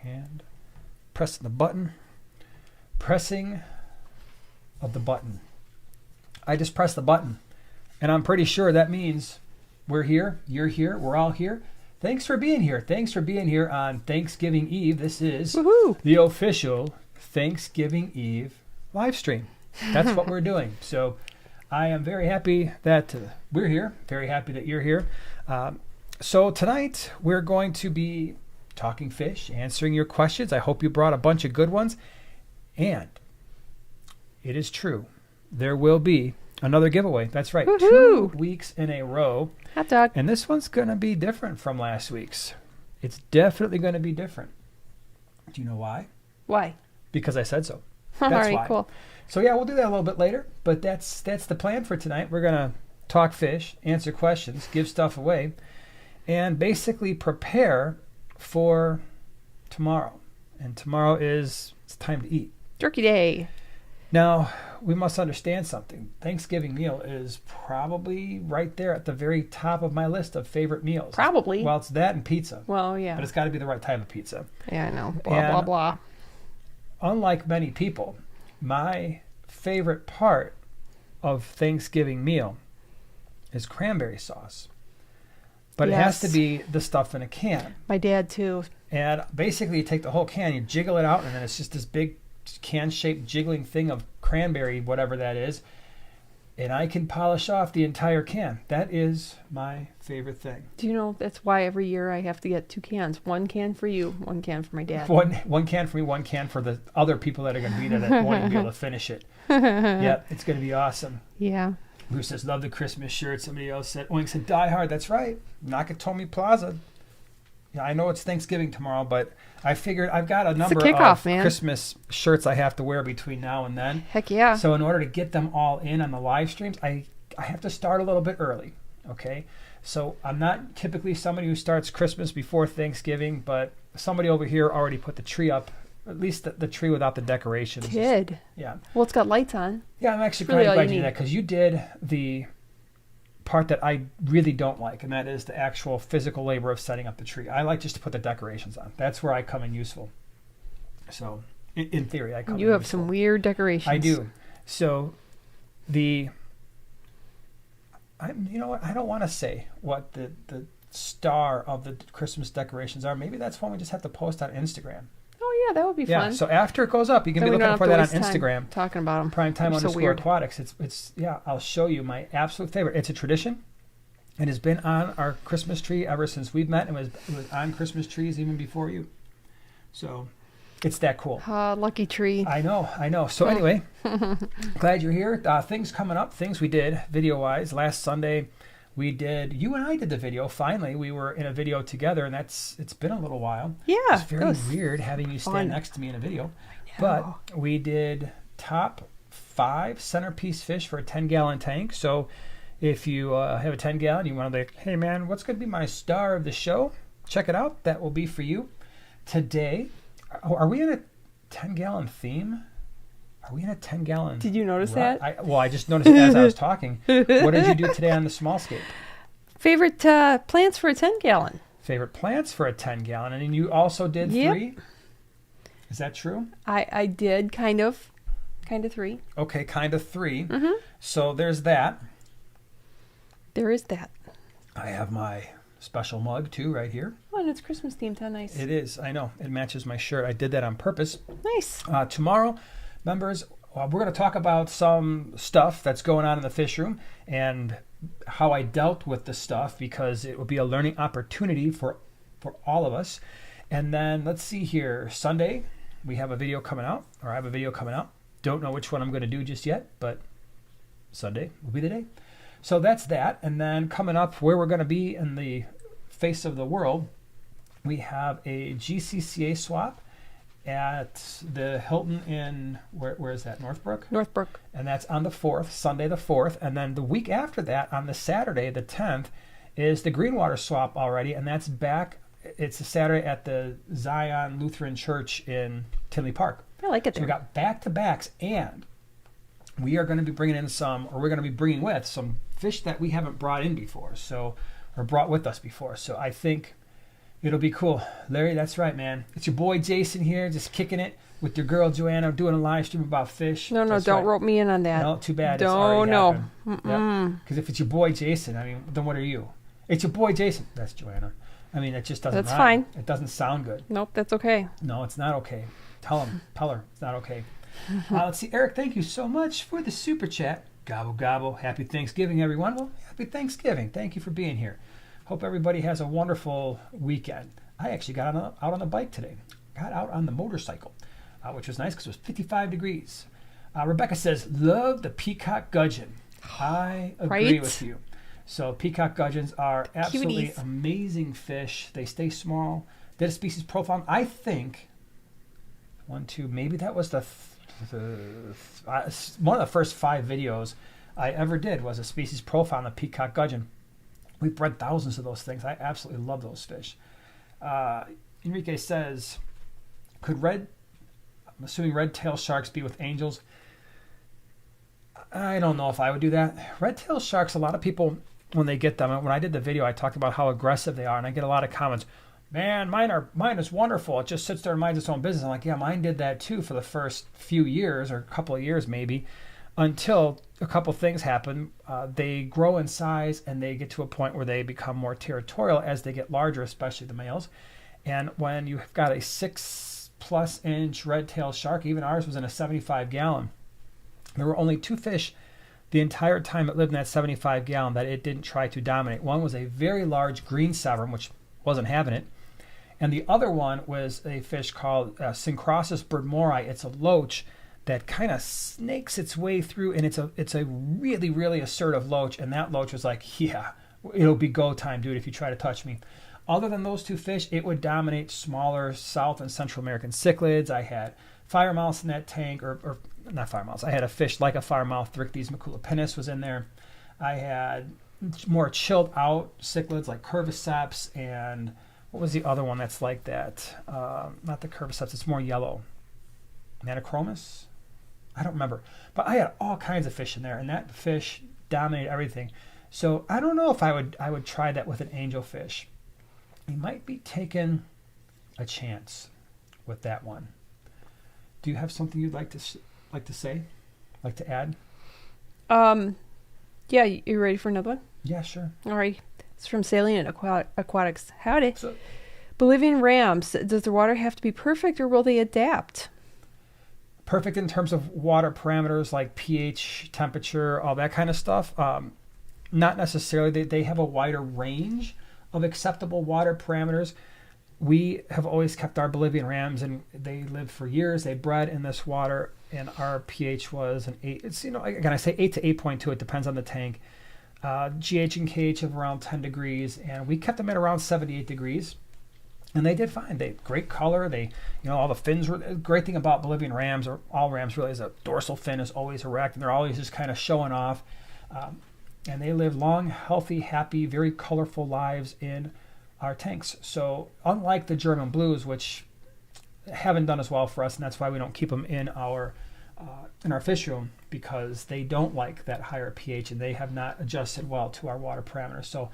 And pressing the button. Pressing of the button. I just pressed the button. And I'm pretty sure that means we're here, you're here, we're all here. Thanks for being here. Thanks for being here on Thanksgiving Eve. This is the official Thanksgiving Eve live stream. That's what we're doing. So I am very happy that we're here. Very happy that you're here. So tonight we're going to be talking fish, answering your questions. I hope you brought a bunch of good ones. And it is true. There will be another giveaway. That's right. Woo-hoo. 2 weeks in a row. Hot dog. And this one's going to be different from last week's. It's definitely going to be different. Do you know why? Why? Because I said so. All That's right, why. cool. So yeah, we'll do that a little bit later. But that's the plan for tonight. We're going to talk fish, answer questions, give stuff away, and basically prepare for tomorrow. And tomorrow it's time to eat. Turkey Day. Now, we must understand something. Thanksgiving meal is probably right there at the very top of my list of favorite meals. Probably. Well, it's that and pizza. Well, yeah. But it's got to be the right type of pizza. Yeah, I know. Blah, blah. Unlike many people, my favorite part of Thanksgiving meal is cranberry sauce. But It has to be the stuff in a can. My dad, too. And basically, you take the whole can, you jiggle it out, and then it's just this big can-shaped jiggling thing of cranberry, whatever that is, and I can polish off the entire can. That is my favorite thing. Do you know that's why every year I have to get 2 cans? 1 can for you, 1 can for my dad. One can for me, 1 can for the other people that are going to be there that won't even be able to finish it. Yeah, it's going to be awesome. Yeah. Bruce says, love the Christmas shirt. Somebody else said, Oink said, Die Hard. That's right. Nakatomi Plaza. Yeah, I know it's Thanksgiving tomorrow, but I figured I've got a number of Christmas shirts I have to wear between now and then. Heck yeah. So in order to get them all in on the live streams, I have to start a little bit early, okay? So I'm not typically somebody who starts Christmas before Thanksgiving, but somebody over here already put the tree up, at least the tree without the decorations. Did? Yeah. Well, it's got lights on. Yeah, I'm actually really glad you did that because you did the part that I really don't like, and that is the actual physical labor of setting up the tree. I like just to put the decorations on. That's where I come in useful. So, in theory, I come in You have useful. some weird decorations. I do. So, you know what? I don't want to say what the star of the Christmas decorations are. Maybe that's one we just have to post on Instagram. Oh, yeah, that would be fun. Yeah, so after it goes up, you can be looking for that on Instagram. Talking about them. Primetime_aquatics. It's I'll show you my absolute favorite. It's a tradition. It has been on our Christmas tree ever since we've met. It was on Christmas trees even before you. So it's that cool. Lucky tree. I know. So anyway, glad you're here. Things coming up, things we did video-wise. Last Sunday, you and I did the video. Finally, we were in a video together, and it's been a little while. Yeah. It's very weird having you stand next to me in a video. But we did top 5 centerpiece fish for a 10-gallon tank. So if you have a 10-gallon, you want to like, hey man, what's going to be my star of the show? Check it out. That will be for you. Today, are we in a 10-gallon theme? Are we in a 10-gallon? Did you notice that? I just noticed it as I was talking. What did you do today on the small scape? Favorite plants for a 10-gallon. Favorite plants for a 10-gallon. And then you also did 3? Is that true? I did, kind of 3. Okay, kind of 3. Mm-hmm. So there's that. There is that. I have my special mug, too, right here. Oh, and it's Christmas themed. How nice. It is. I know. It matches my shirt. I did that on purpose. Nice. Tomorrow, members, we're going to talk about some stuff that's going on in the fish room and how I dealt with the stuff because it will be a learning opportunity for all of us. And then let's see here. Sunday, we have a video coming out, or I have a video coming out. Don't know which one I'm going to do just yet, but Sunday will be the day. So that's that. And then coming up, where we're going to be in the face of the world, we have a GCCA swap at the Hilton in, where is that, Northbrook? Northbrook. And that's on the 4th, Sunday the 4th. And then the week after that, on the Saturday, the 10th, is the Greenwater swap already. And that's back, it's a Saturday at the Zion Lutheran Church in Tinley Park. I like it there. So we got back-to-backs, and we are going to be bringing in we're going to be bringing with some fish that we haven't brought in before, or brought with us before. So I think, It'll be cool. Larry, that's right, man. It's your boy Jason here, just kicking it with your girl Joanna, doing a live stream about fish. No, That's don't right. rope me in on that. No, too bad. It's Don't, already no. happened. Because if it's your boy Jason, I mean, then what are you? It's your boy Jason. That's Joanna. I mean, it just doesn't That's rhyme. fine. It doesn't sound good. Nope, that's okay. No, it's not okay. Tell her it's not okay. Let's see, Eric, thank you so much for the super chat. Gobble, gobble. Happy Thanksgiving, everyone. Well, happy Thanksgiving. Thank you for being here. Hope everybody has a wonderful weekend. I actually got out on the bike today. Got out on the motorcycle, which was nice because it was 55 degrees. Rebecca says, love the peacock gudgeon. I agree Right? with you. So peacock gudgeons are absolutely Cuties. amazing fish. They stay small. Did a species profile. I think maybe that was one of the first 5 videos I ever did was a species profile on the peacock gudgeon. We've bred thousands of those things. I absolutely love those fish. Enrique says, I'm assuming red-tailed sharks be with angels? I don't know if I would do that. Red-tailed sharks, a lot of people, when they get them, when I did the video, I talked about how aggressive they are, and I get a lot of comments, man, mine is wonderful. It just sits there and minds its own business. I'm like, yeah, mine did that too for the first few years, or a couple of years maybe, until a couple things happen. They grow in size, and they get to a point where they become more territorial as they get larger, especially the males. And when you've got a 6+ inch red-tailed shark, even ours was in a 75-gallon, there were only 2 fish the entire time it lived in that 75-gallon that it didn't try to dominate. One was a very large green severn, which wasn't having it. And the other one was a fish called Syncrosis birdmori. It's a loach that kind of snakes its way through, and it's a really, really assertive loach. And that loach was like, yeah, it'll be go time, dude, if you try to touch me. Other than those 2 fish, it would dominate smaller South and Central American cichlids. I had firemouths in that tank, or not firemouths. I had a fish like a firemouth, Thrictes maculopinus was in there. I had more chilled out cichlids like curviceps, and what was the other one that's like that? Not the curviceps, it's more yellow. Nanachromis? I don't remember. But I had all kinds of fish in there, and that fish dominated everything. So I don't know if I would try that with an angelfish. You might be taking a chance with that one. Do you have something you'd like to say? Like to add? Yeah, you ready for another one? Yeah, sure. All right. It's from Salient Aquatics. Howdy. So, Bolivian rams. Does the water have to be perfect, or will they adapt? perfect in terms of water parameters like pH, temperature, all that kind of stuff. Not necessarily. They have a wider range of acceptable water parameters. We have always kept our Bolivian rams, and they lived for years. They bred in this water, and our pH was an 8. It's, again, I say 8 to 8.2. It depends on the tank. GH and KH of around 10 degrees, and we kept them at around 78 degrees, and they did fine. They great color. They, all the fins were. The great thing about Bolivian rams, or all rams really, is a dorsal fin is always erect, and they're always just kind of showing off. And they live long, healthy, happy, very colorful lives in our tanks. So unlike the German blues, which haven't done as well for us, and that's why we don't keep them in our fish room, because they don't like that higher pH, and they have not adjusted well to our water parameters. So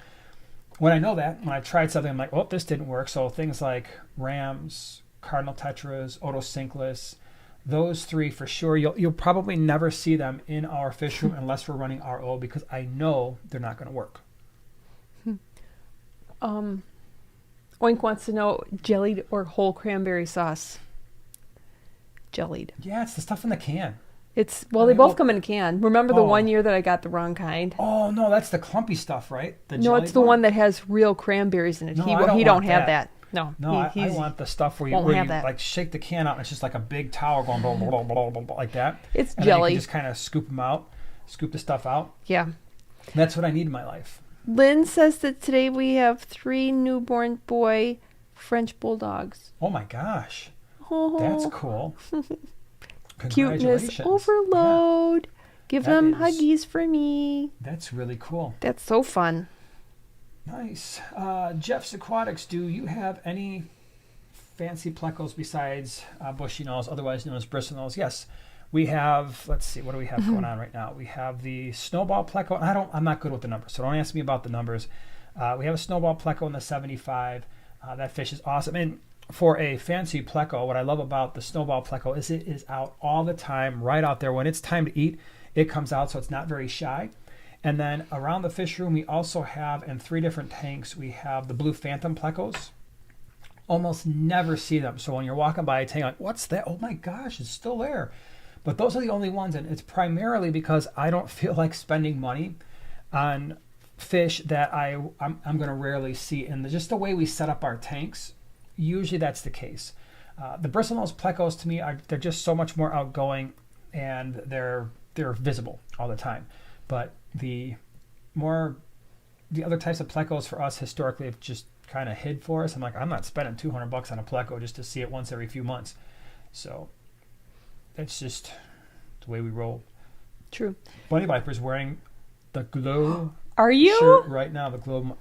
when I know that, when I tried something, I'm like, oh, this didn't work. So things like rams, cardinal tetras, otocinclus, those three for sure. You'll probably never see them in our fish room unless we're running RO, because I know they're not going to work. Oink wants to know jellied or whole cranberry sauce. Jellied. Yeah, it's the stuff in the can. It's they both come in a can. Remember the one year that I got the wrong kind? Oh no, that's the clumpy stuff, right? No, it's the one that has real cranberries in it. No, he don't have that. No, I want the stuff where you like shake the can out and it's just like a big towel going blah, blah, blah, blah, blah, blah, like that. It's and jelly. Then you can just kind of scoop the stuff out. Yeah. That's what I need in my life. Lynn says that today we have 3 newborn boy French bulldogs. Oh my gosh. Oh. That's cool. Cuteness overload. Yeah. Give them huggies for me. That's really cool. That's so fun. Nice. Jeff's Aquatics, do you have any fancy plecos besides bushy nose, otherwise known as bristle nose? Yes. We have, let's see, what do we have going on right now? We have the snowball pleco. I'm not good with the numbers, so don't ask me about the numbers. We have a snowball pleco in the 75. That fish is awesome. And for a fancy Pleco, what I love about the snowball Pleco is it is out all the time, right out there. When it's time to eat, it comes out, so it's not very shy. And then around the fish room, we also have, in 3 different tanks, we have the blue phantom Plecos. Almost never see them. So when you're walking by a tank, like, what's that? Oh my gosh, it's still there. But those are the only ones, and it's primarily because I don't feel like spending money on fish that I'm going to rarely see. And just the way we set up our tanks, usually that's the case. The bristlenose Plecos, to me, they're just so much more outgoing, and they're visible all the time. But the other types of Plecos for us historically have just kind of hid for us. I'm like, I'm not spending $200 on a Pleco just to see it once every few months. So that's just the way we roll. True. Bunny Viper's wearing the Glow Are you? shirt right now, the Glow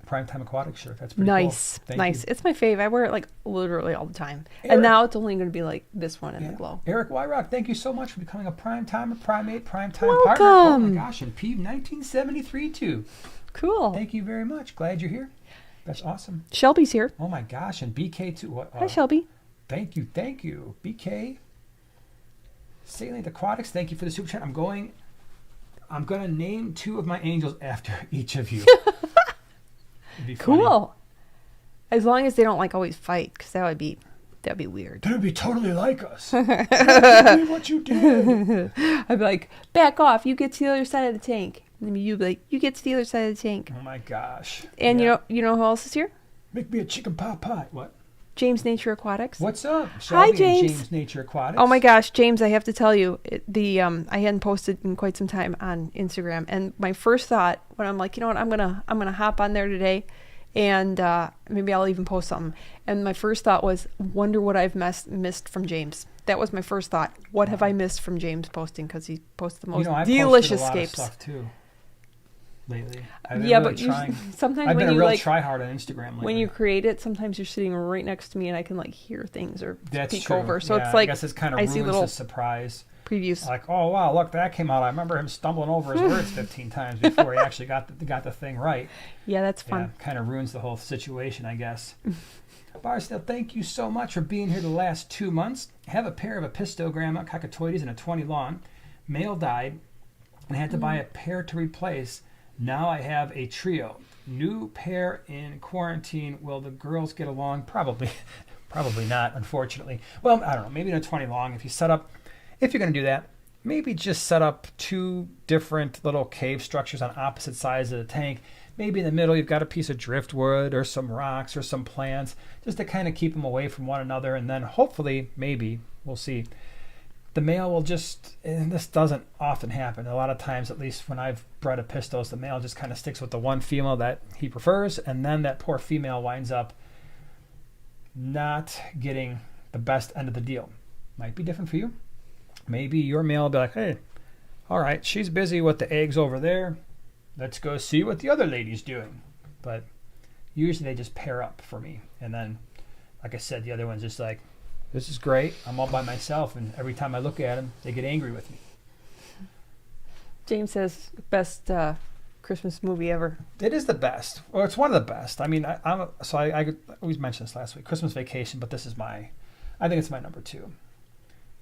Primetime Aquatics shirt. That's pretty Nice. cool. Nice. You. It's my fave. I wear it like literally all the time. Eric, and now it's only going to be like this one in the Glow. Eric Wyrock, thank you so much for becoming a Primetime Primate Primetime Welcome. partner. Oh my gosh, and P 1973 too. Cool. Thank you very much. Glad you're here. That's awesome. Shelby's here. Oh my gosh, and BK too. Hi, Shelby. Thank you. BK. Salient Aquatics, thank you for the super chat. I'm going to name 2 of my angels after each of you. It'd be funny. Cool. As long as they don't like always fight, because that'd be weird. That'd be totally like us. I can't believe what you did. I'd be like, back off. You get to the other side of the tank. And then you'd be like, you get to the other side of the tank. Oh my gosh. And Yeah. you know who else is here? Make me a chicken pot pie. What? James Nature Aquatics. What's up? Hi, Shelby and James. James Nature Aquatics. Oh my gosh, James! I have to tell you, I hadn't posted in quite some time on Instagram, and my first thought when I'm like, you know what, I'm gonna hop on there today, and maybe I'll even post something. And my first thought was, wonder what I've missed from James. That was my first thought. What have I missed from James posting? Because he posts the most delicious posted a lot scapes. of stuff too. Lately, sometimes I've when been a you real like try hard on Instagram lately. when you create it, sometimes you're sitting right next to me and I can like hear things or That's peek true. over. So Yeah, it's like I guess it's kind of I ruins see little the surprise. previews. Like, oh wow, look, that came out. I remember him stumbling over his words 15 times before he actually got the thing right. Yeah, that's fun. Yeah, kind of ruins the whole situation, I guess. Barstow, thank you so much for being here the last 2 months. Have a pair of Apistogramma cockatoides and a 20 long. Male died, and had to buy a pair to replace. Now I have a trio. New pair in quarantine. Will the girls get along? Probably not, unfortunately. Well, I don't know. Maybe in a 20 long. If you're going to do that, maybe just set up 2 different little cave structures on opposite sides of the tank. Maybe in the middle you've got a piece of driftwood or some rocks or some plants, just to kind of keep them away from one another. And then hopefully, maybe, we'll see, the male will just, and this doesn't often happen, a lot of times, at least when I've bred a pistos, the male just kind of sticks with the one female that he prefers, and then that poor female winds up not getting the best end of the deal. Might be different for you. Maybe your male will be like, hey, all right, she's busy with the eggs over there. Let's go see what the other lady's doing. But usually they just pair up for me. And then, like I said, the other one's just like, this is great. I'm all by myself. And every time I look at them, they get angry with me. James says, best Christmas movie ever. It is the best. Well, it's one of the best. I mean, I always mentioned this last week, Christmas Vacation, but this is I think it's my number 2.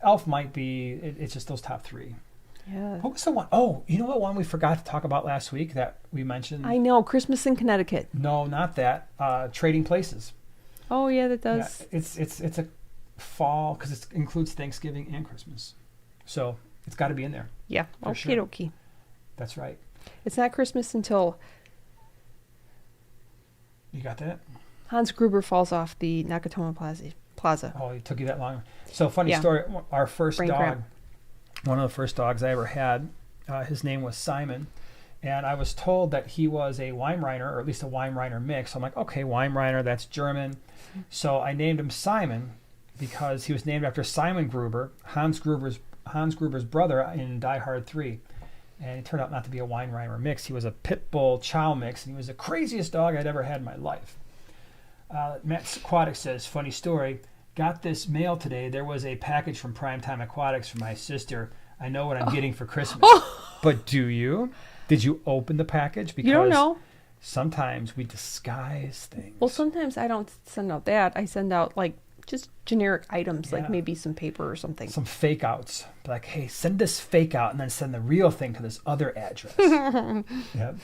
Elf might be, it's just those top 3. Yeah. What was the one? Oh, you know what one we forgot to talk about last week that we mentioned? I know, Christmas in Connecticut. No, not that. Trading Places. Oh yeah, that does. Yeah, it's a fall because it includes Thanksgiving and Christmas, so it's got to be in there. Yeah. Okay, dokie. That's right. It's not Christmas until You got that? Hans Gruber falls off the Nakatomi Plaza. Oh, it took you that long. So funny story. Our first Brain dog, cramp. one of the first dogs I ever had, his name was Simon. And I was told that he was a Weimaraner, or at least a Weimaraner mix. So I'm like, okay, Weimaraner, that's German. So I named him Simon because he was named after Simon Gruber, Hans Gruber's brother in Die Hard 3. And he turned out not to be a Weimaraner mix. He was a pit bull chow mix, and he was the craziest dog I'd ever had in my life. Matt Aquatics says, funny story, got this mail today. There was a package from Primetime Aquatics for my sister. I know what I'm getting for Christmas. But do you? Did you open the package? Because you don't know. Sometimes we disguise things. Well, sometimes I don't send out that. I send out like just generic items, like Yeah. maybe some paper or something. Some fake outs. Like, hey, send this fake out and then send the real thing to this other address. Yep.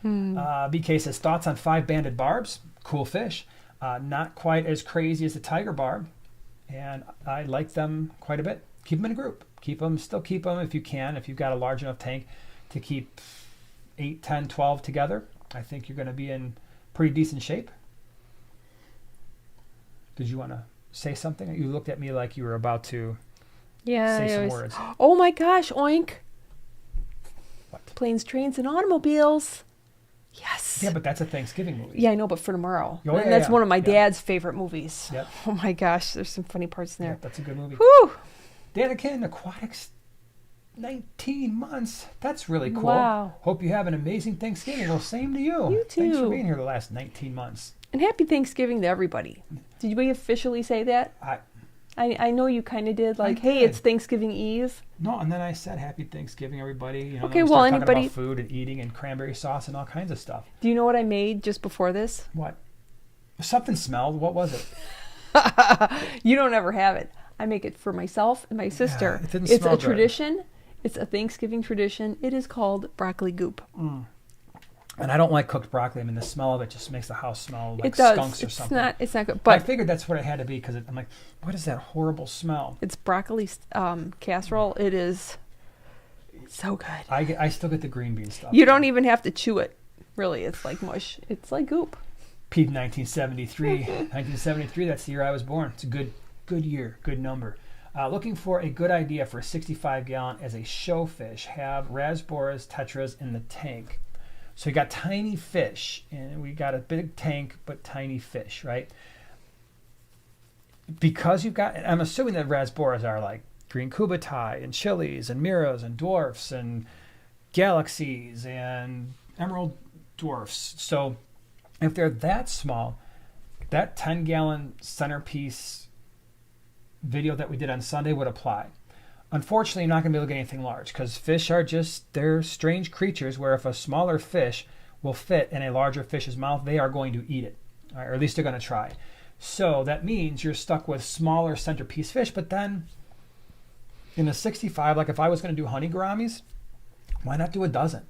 BK says, thoughts on 5-banded barbs? Cool fish. Not quite as crazy as the tiger barb. And I like them quite a bit. Keep them in a group. Still keep them if you can. If you've got a large enough tank to keep 8, 10, 12 together, I think you're going to be in pretty decent shape. Did you want to say something? You looked at me like you were about to say some words. Oh my gosh, oink. What? Planes, trains, and automobiles. Yes. Yeah, but that's a Thanksgiving movie. Yeah, I know, but for tomorrow. Oh, and yeah, that's yeah. one of my Yeah. dad's favorite movies. Yep. Oh my gosh, there's some funny parts in Yeah, there. that's a good movie. Whew. Danikin, Aquatics, 19 months. That's really cool. Wow. Hope you have an amazing Thanksgiving. Well, same to you. You Thanks for too. being here the last 19 months. And happy Thanksgiving to everybody. Did we officially say that? I know you kind of did. Like, hey, did. it's Thanksgiving Eve. No, and then I said happy Thanksgiving, everybody. You know, Okay, then we well, started talking anybody- about food and eating and cranberry sauce and all kinds of stuff. Do you know what I made just before this? What? Something smelled. What was it? You don't ever have it. I make it for myself and my sister. it didn't It's smell a good. tradition. It's a Thanksgiving tradition. It is called broccoli goop. And I don't like cooked broccoli. I mean, the smell of it just makes the house smell like It does. skunks or It's something. not good. I But figured that's what it had to be because I'm like, what is that horrible smell? it's broccoli casserole. It is so good. I still get the green bean stuff. You don't even have to chew it. Really, it's like mush. It's like goop. Pete 1973. 1973, that's the year I was born. It's a good year, good number. Looking for a good idea for a 65-gallon as a show fish. Have rasboras, tetras in the tank. So we got tiny fish, and we got a big tank, but tiny fish, right? Because you've got, I'm assuming that rasboras are like green cubitai and chilies and miras and dwarfs and galaxies and emerald dwarfs. So if they're that small, that 10-gallon centerpiece video that we did on Sunday would apply. Unfortunately, you're not going to be able to get anything large because fish are they're strange creatures where if a smaller fish will fit in a larger fish's mouth, they are going to eat it, right? Or at least they're going to try. So that means you're stuck with smaller centerpiece fish, but then in a 65, like if I was going to do honey gouramis, why not do a dozen?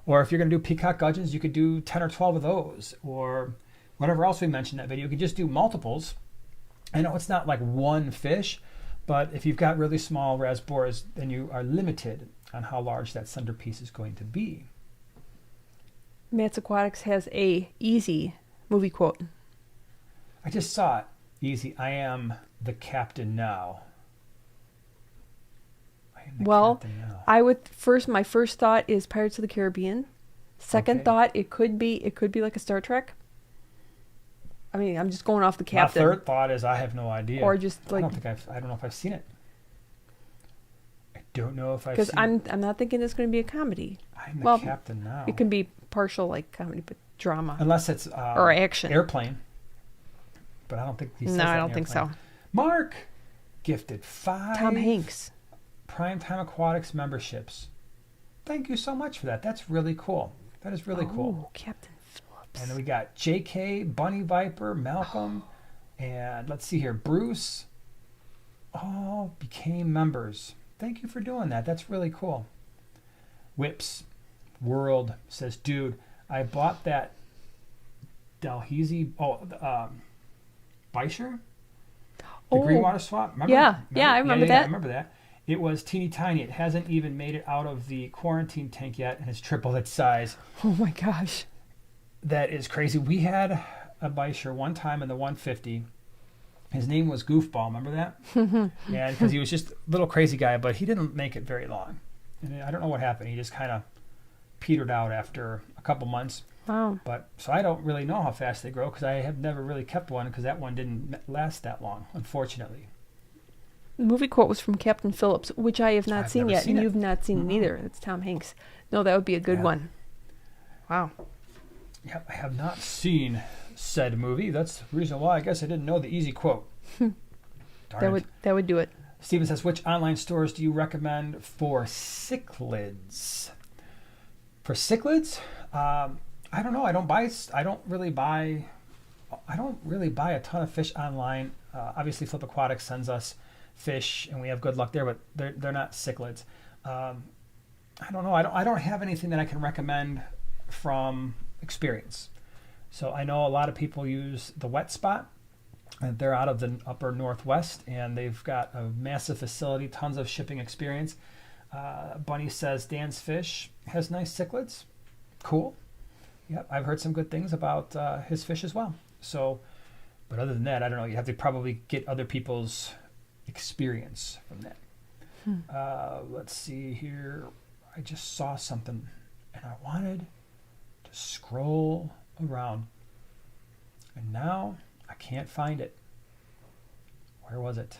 Or if you're going to do peacock gudgeons, you could do 10 or 12 of those, or whatever else we mentioned in that video. You could just do multiples. I know it's not like one fish, but if you've got really small rasboras, then you are limited on how large that centerpiece is going to be. Matt's Aquatics has a easy movie quote. I just saw it. Easy. I am the captain now. I am the Well, captain now. my first thought is Pirates of the Caribbean. Second Okay. thought, it could be like a Star Trek. I mean, I'm just going off the My captain. third thought is I have no idea. Or just I like, don't know if I've seen it. I don't know if I've because seen it. I'm not thinking it's going to be a comedy. I'm the well, captain now. It can be partial like comedy, but drama Unless it's or action. Airplane. But I don't think he says No, that I in don't think so. Airplane. Mark gifted 5 Tom Hanks. Primetime Aquatics memberships. Thank you so much for that. That's really cool. That is really cool. Oh, Captain Phillips. And then we got JK, Bunny Viper, Malcolm, and let's see here, Bruce. All became members. Thank you for doing that. That's really cool. Whips World says, dude, I bought that Dalhousie, Beischer? The green water swap? Remember? Yeah, I remember that. I remember that. It was teeny tiny. It hasn't even made it out of the quarantine tank yet, and it's triple its size. Oh my gosh. That is crazy. We had a Beischer one time in the 150. His name was Goofball. Remember that? Yeah, because he was just a little crazy guy, but he didn't make it very long. And I don't know what happened. He just kind of petered out after a couple months. Wow. But so I don't really know how fast they grow because I have never really kept one because that one didn't last that long, unfortunately. The movie quote was from Captain Phillips, which I have not I've seen never yet, seen and it. you've not seen it either. It's Tom Hanks. No, that would be a good Yeah. one. Wow. Yeah, I have not seen said movie. That's the reason why I guess I didn't know the easy quote. Darn it. That would do it. Steven says, which online stores do you recommend for cichlids? For cichlids, I don't know. I don't really buy a ton of fish online. Obviously, Flip Aquatics sends us fish, and we have good luck there, but they're not cichlids. I don't know. I don't have anything that I can recommend from experience. So I know a lot of people use the Wet Spot. And they're out of the upper northwest, and they've got a massive facility, tons of shipping experience. Bunny says Dan's Fish has nice cichlids. Cool. Yep, I've heard some good things about his fish as well. So, but other than that, I don't know. You have to probably get other people's experience from that. Let's see here. I just saw something, and I wanted to scroll around, and now I can't find it. Where was it?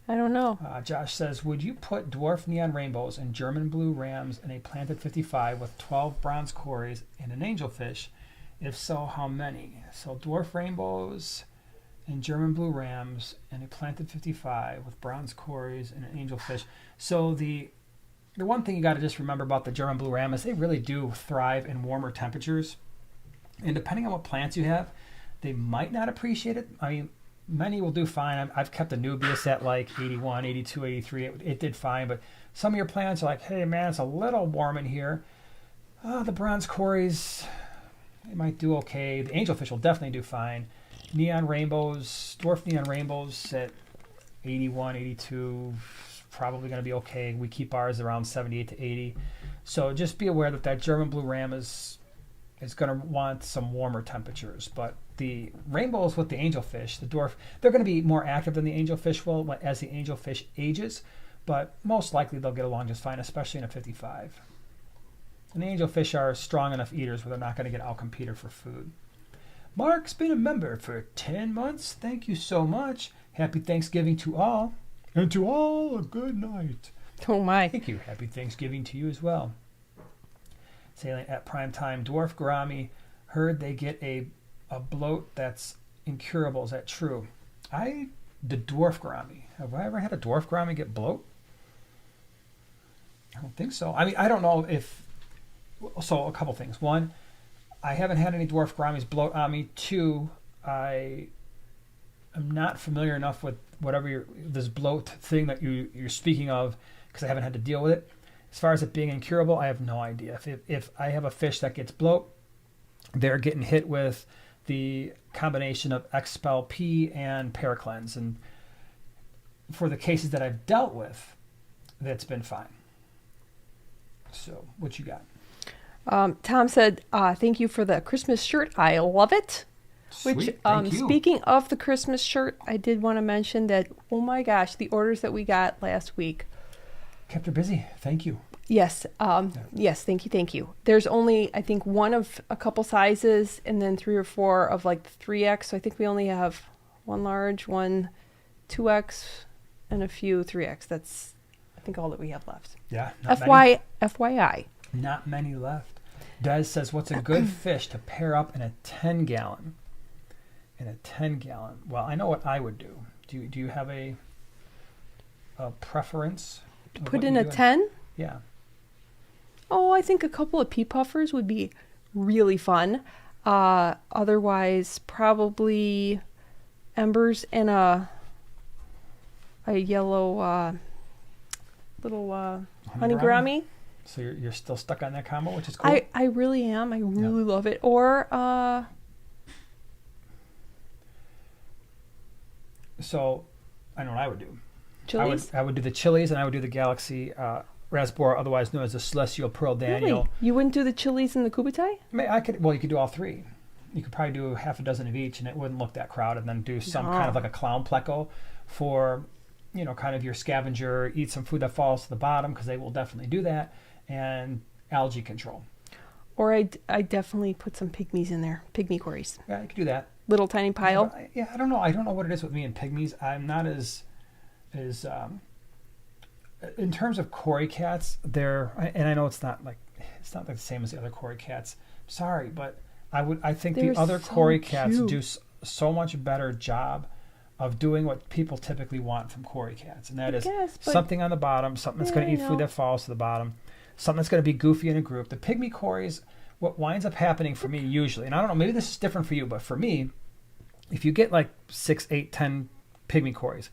I don't know. Josh says, would you put dwarf neon rainbows and German blue rams in a planted 55 with 12 bronze cories and an angelfish? If so, how many? So dwarf rainbows and German blue rams and a planted 55 with bronze cories and an angelfish. So the one thing you got to just remember about the German blue ram is they really do thrive in warmer temperatures. And depending on what plants you have, they might not appreciate it. I mean, many will do fine. I've kept a Nubius at like 81, 82, 83. It did fine. But some of your plants are like, hey, man, it's a little warm in here. The bronze cories, they might do okay. The angelfish will definitely do fine. Neon rainbows, dwarf neon rainbows at 81, 82, probably going to be okay. We keep ours around 78 to 80. So just be aware that German blue ram is going to want some warmer temperatures. But the rainbows with the angelfish, the dwarf, they're going to be more active than the angelfish will as the angelfish ages, but most likely they'll get along just fine, especially in a 55. And the angelfish are strong enough eaters where they're not going to get outcompeted for food. Mark's been a member for 10 months. Thank you so much. Happy Thanksgiving to all. And to all, a good night. Oh, my. Thank you. Happy Thanksgiving to you as well. Sailing at prime time, dwarf gourami, heard they get a bloat that's incurable. Is that true? The dwarf gourami. Have I ever had a dwarf gourami get bloat? I don't think so. I mean, I don't know if. So a couple things. One, I haven't had any dwarf gouramis bloat on me. Two, I am not familiar enough with whatever this bloat thing that you're speaking of, because I haven't had to deal with it. As far as it being incurable, I have no idea. If I have a fish that gets bloat, they're getting hit with the combination of Expel P and Paracleanse. And for the cases that I've dealt with, that's been fine. So what you got? Tom said, thank you for the Christmas shirt. I love it. Sweet. Which, Thank you. speaking of the Christmas shirt, I did want to mention that, oh my gosh, the orders that we got last week. Kept her busy. Thank you. Yes. Yes. Thank you. There's only, I think, one of a couple sizes and then 3 or 4 of like 3X. So I think we only have one large, one 2X, and a few 3X. That's, I think, all that we have left. Yeah. FYI. Not many left. Des says, what's a good fish to pair up in a 10-gallon? In a 10-gallon. Well, I know what I would do. Do you have a preference? Put in a 10? Yeah. Oh, I think a couple of pea puffers would be really fun. Otherwise, probably embers and a yellow little honey gourami. So you're still stuck on that combo, which is cool. I really am. I really love it. Or so I know what I would do. chilies. I would do the chilies, and I would do the Galaxy Raspberry, otherwise known as the Celestial Pearl Daniel. Really? You wouldn't do the chilies and the kubutai? I could. Well, you could do all three. You could probably do half a dozen of each, and it wouldn't look that crowded. And then do some kind of like a clown pleco for, kind of your scavenger. Eat some food that falls to the bottom, because they will definitely do that, and algae control. Or I definitely put some pygmies in there. Pygmy quarries. Yeah, you could do that. Little tiny pile. I don't know. I don't know what it is with me and pygmies. I'm not as in terms of cory cats, and I know it's not like the same as the other cory cats. Sorry, but I think the other cory cats do so much better job of doing what people typically want from cory cats, and that is something on the bottom, something that's going to eat food that falls to the bottom. something that's going to be goofy in a group. The pygmy cories, what winds up happening for me usually, and I don't know, maybe this is different for you, but for me, if you get like 6, 8, 10 pygmy cories,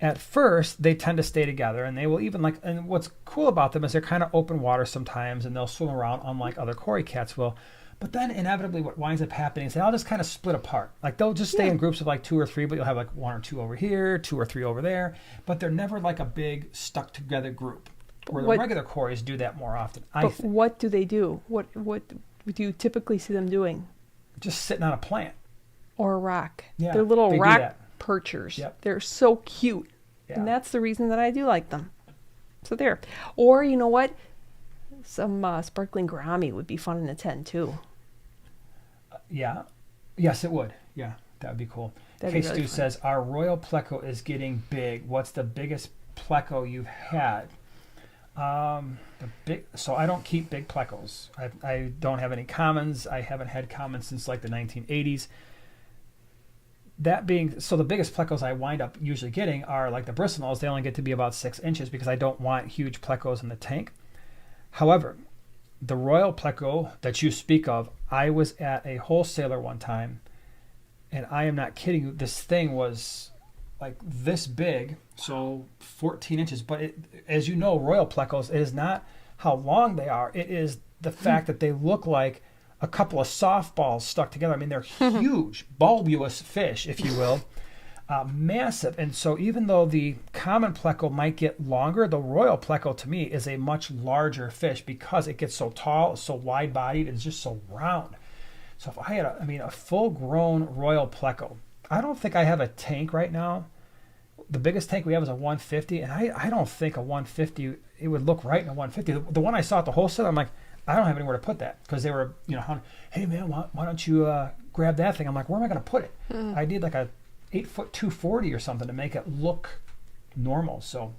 at first they tend to stay together, and they will even like, and what's cool about them is they're kind of open water sometimes, and they'll swim around unlike other cory cats will. But then inevitably what winds up happening is they all just kind of split apart. Like they'll just stay in groups of like 2 or 3, but you'll have like 1 or 2 over here, 2 or 3 over there. But they're never like a big stuck together group. Where the regular cories do that more often. But what do they do? What do you typically see them doing? Just sitting on a plant. Or a rock. Yeah, they're little rock perchers. Yep. They're so cute. Yeah. And that's the reason that I do like them. So there. Or you know what? Some sparkling gourami would be fun in a tent too. Yeah. Yes, it would. Yeah, that would be cool. K Stu says, our royal pleco is getting big. What's the biggest pleco you've had? So I don't keep big plecos. I don't have any commons. I haven't had commons since like the 1980s. That being, so the biggest plecos I wind up usually getting are like the bristlenose. They only get to be about 6 inches because I don't want huge plecos in the tank. However, the royal pleco that you speak of, I was at a wholesaler one time, and I am not kidding you, this thing was like this big, so 14 inches. But it, as you know, royal plecos, it is not how long they are. It is the fact that they look like a couple of softballs stuck together. I mean, they're huge, bulbous fish, if you will. Massive. And so even though the common pleco might get longer, the royal pleco to me is a much larger fish because it gets so tall, so wide-bodied, and it's just so round. So if I had a full-grown royal pleco, I don't think I have a tank right now. The biggest tank we have is a 150, and I don't think a 150, it would look right in a 150. The one I saw at the wholesaler, I'm like, I don't have anywhere to put that because they were, hey man, why don't you grab that thing? I'm like, where am I going to put it? I did like a 8-foot 240 or something to make it look normal. So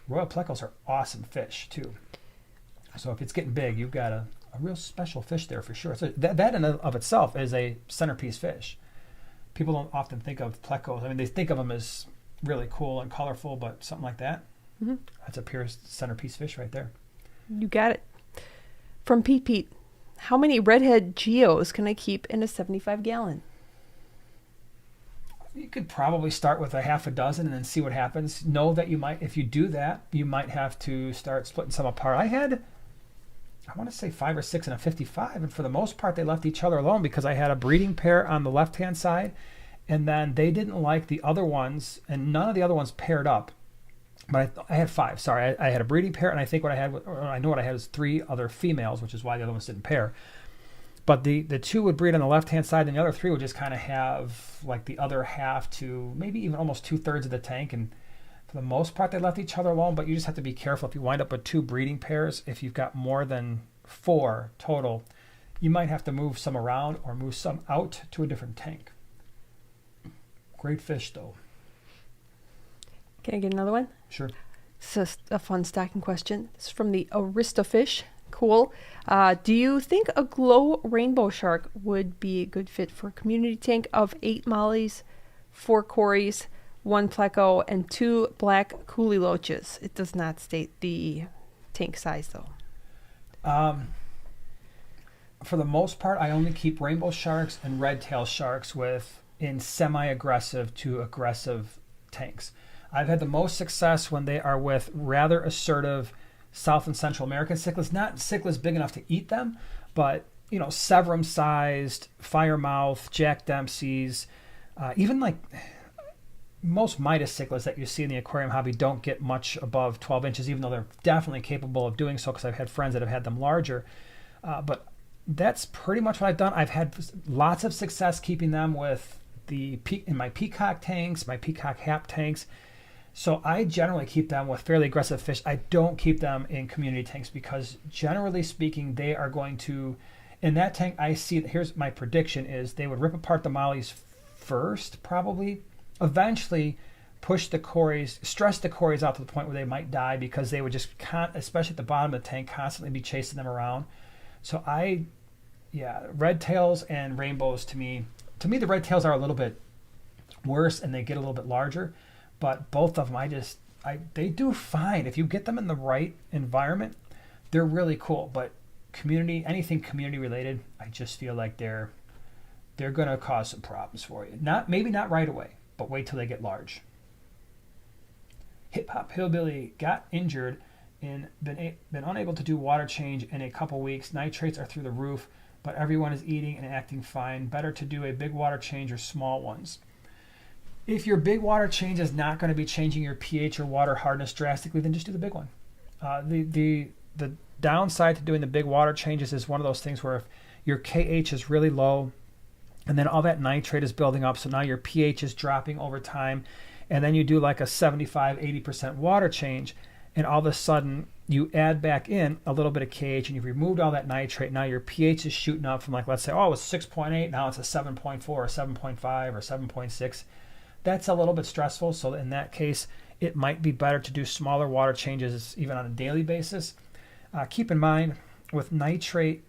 royal plecos are awesome fish too. So if it's getting big, you've got a real special fish there for sure. So that in of itself is a centerpiece fish. People don't often think of plecos. I mean, they think of them as really cool and colorful, but something like that, that's a pure centerpiece fish right there. You got it. From Pete, how many redhead geos can I keep in a 75-gallon? You could probably start with a half a dozen and then see what happens. Know that you might, if you do that, you might have to start splitting some apart. I want to say 5 or 6 in a 55, and for the most part, they left each other alone because I had a breeding pair on the left-hand side, and then they didn't like the other ones, and none of the other ones paired up. But I had 5. Sorry, I had a breeding pair, and I think I know what I had was 3 other females, which is why the other ones didn't pair. But the 2 would breed on the left-hand side, and the other 3 would just kind of have like the other half to maybe even almost 2/3 of the tank. And for the most part, they left each other alone. But you just have to be careful if you wind up with 2 breeding pairs. If you've got more than 4 total, you might have to move some around or move some out to a different tank. Great fish, though. Can I get another one? Sure. This is a fun stacking question. It's from the Aristofish. Cool. Do you think a glow rainbow shark would be a good fit for a community tank of 8 mollies, 4 cories, 1 pleco, and 2 black coolie loaches? It does not state the tank size, though. For the most part, I only keep rainbow sharks and red-tailed sharks in semi-aggressive to aggressive tanks. I've had the most success when they are with rather assertive South and Central American cichlids, not cichlids big enough to eat them, but Severum-sized, Firemouth, Jack Dempsey's, even like most Midas cichlids that you see in the aquarium hobby don't get much above 12 inches, even though they're definitely capable of doing so because I've had friends that have had them larger. But that's pretty much what I've done. I've had lots of success keeping them with in my peacock tanks, my peacock hap tanks. So I generally keep them with fairly aggressive fish. I don't keep them in community tanks because generally speaking, they are going to, in that tank, here's my prediction is they would rip apart the mollies first, probably, eventually push the cories, stress the cories out to the point where they might die because they would just, especially at the bottom of the tank, constantly be chasing them around. So red tails and rainbows to me the red tails are a little bit worse and they get a little bit larger. But both of them, they do fine. If you get them in the right environment, they're really cool. But anything community related, I just feel like they're going to cause some problems for you. Maybe not right away, but wait till they get large. Hip Hop Hillbilly got injured and been unable to do water change in a couple weeks. Nitrates are through the roof, but everyone is eating and acting fine. Better to do a big water change or small ones. If your big water change is not going to be changing your pH or water hardness drastically, then just do the big one. The downside to doing the big water changes is one of those things where if your KH is really low and then all that nitrate is building up, so now your pH is dropping over time, and then you do like a 75-80% water change, and all of a sudden you add back in a little bit of KH and you've removed all that nitrate. Now your pH is shooting up from, like, let's say, it was 6.8, now it's a 7.4 or 7.5 or 7.6. That's a little bit stressful, so in that case it might be better to do smaller water changes even on a daily basis. Keep in mind with nitrate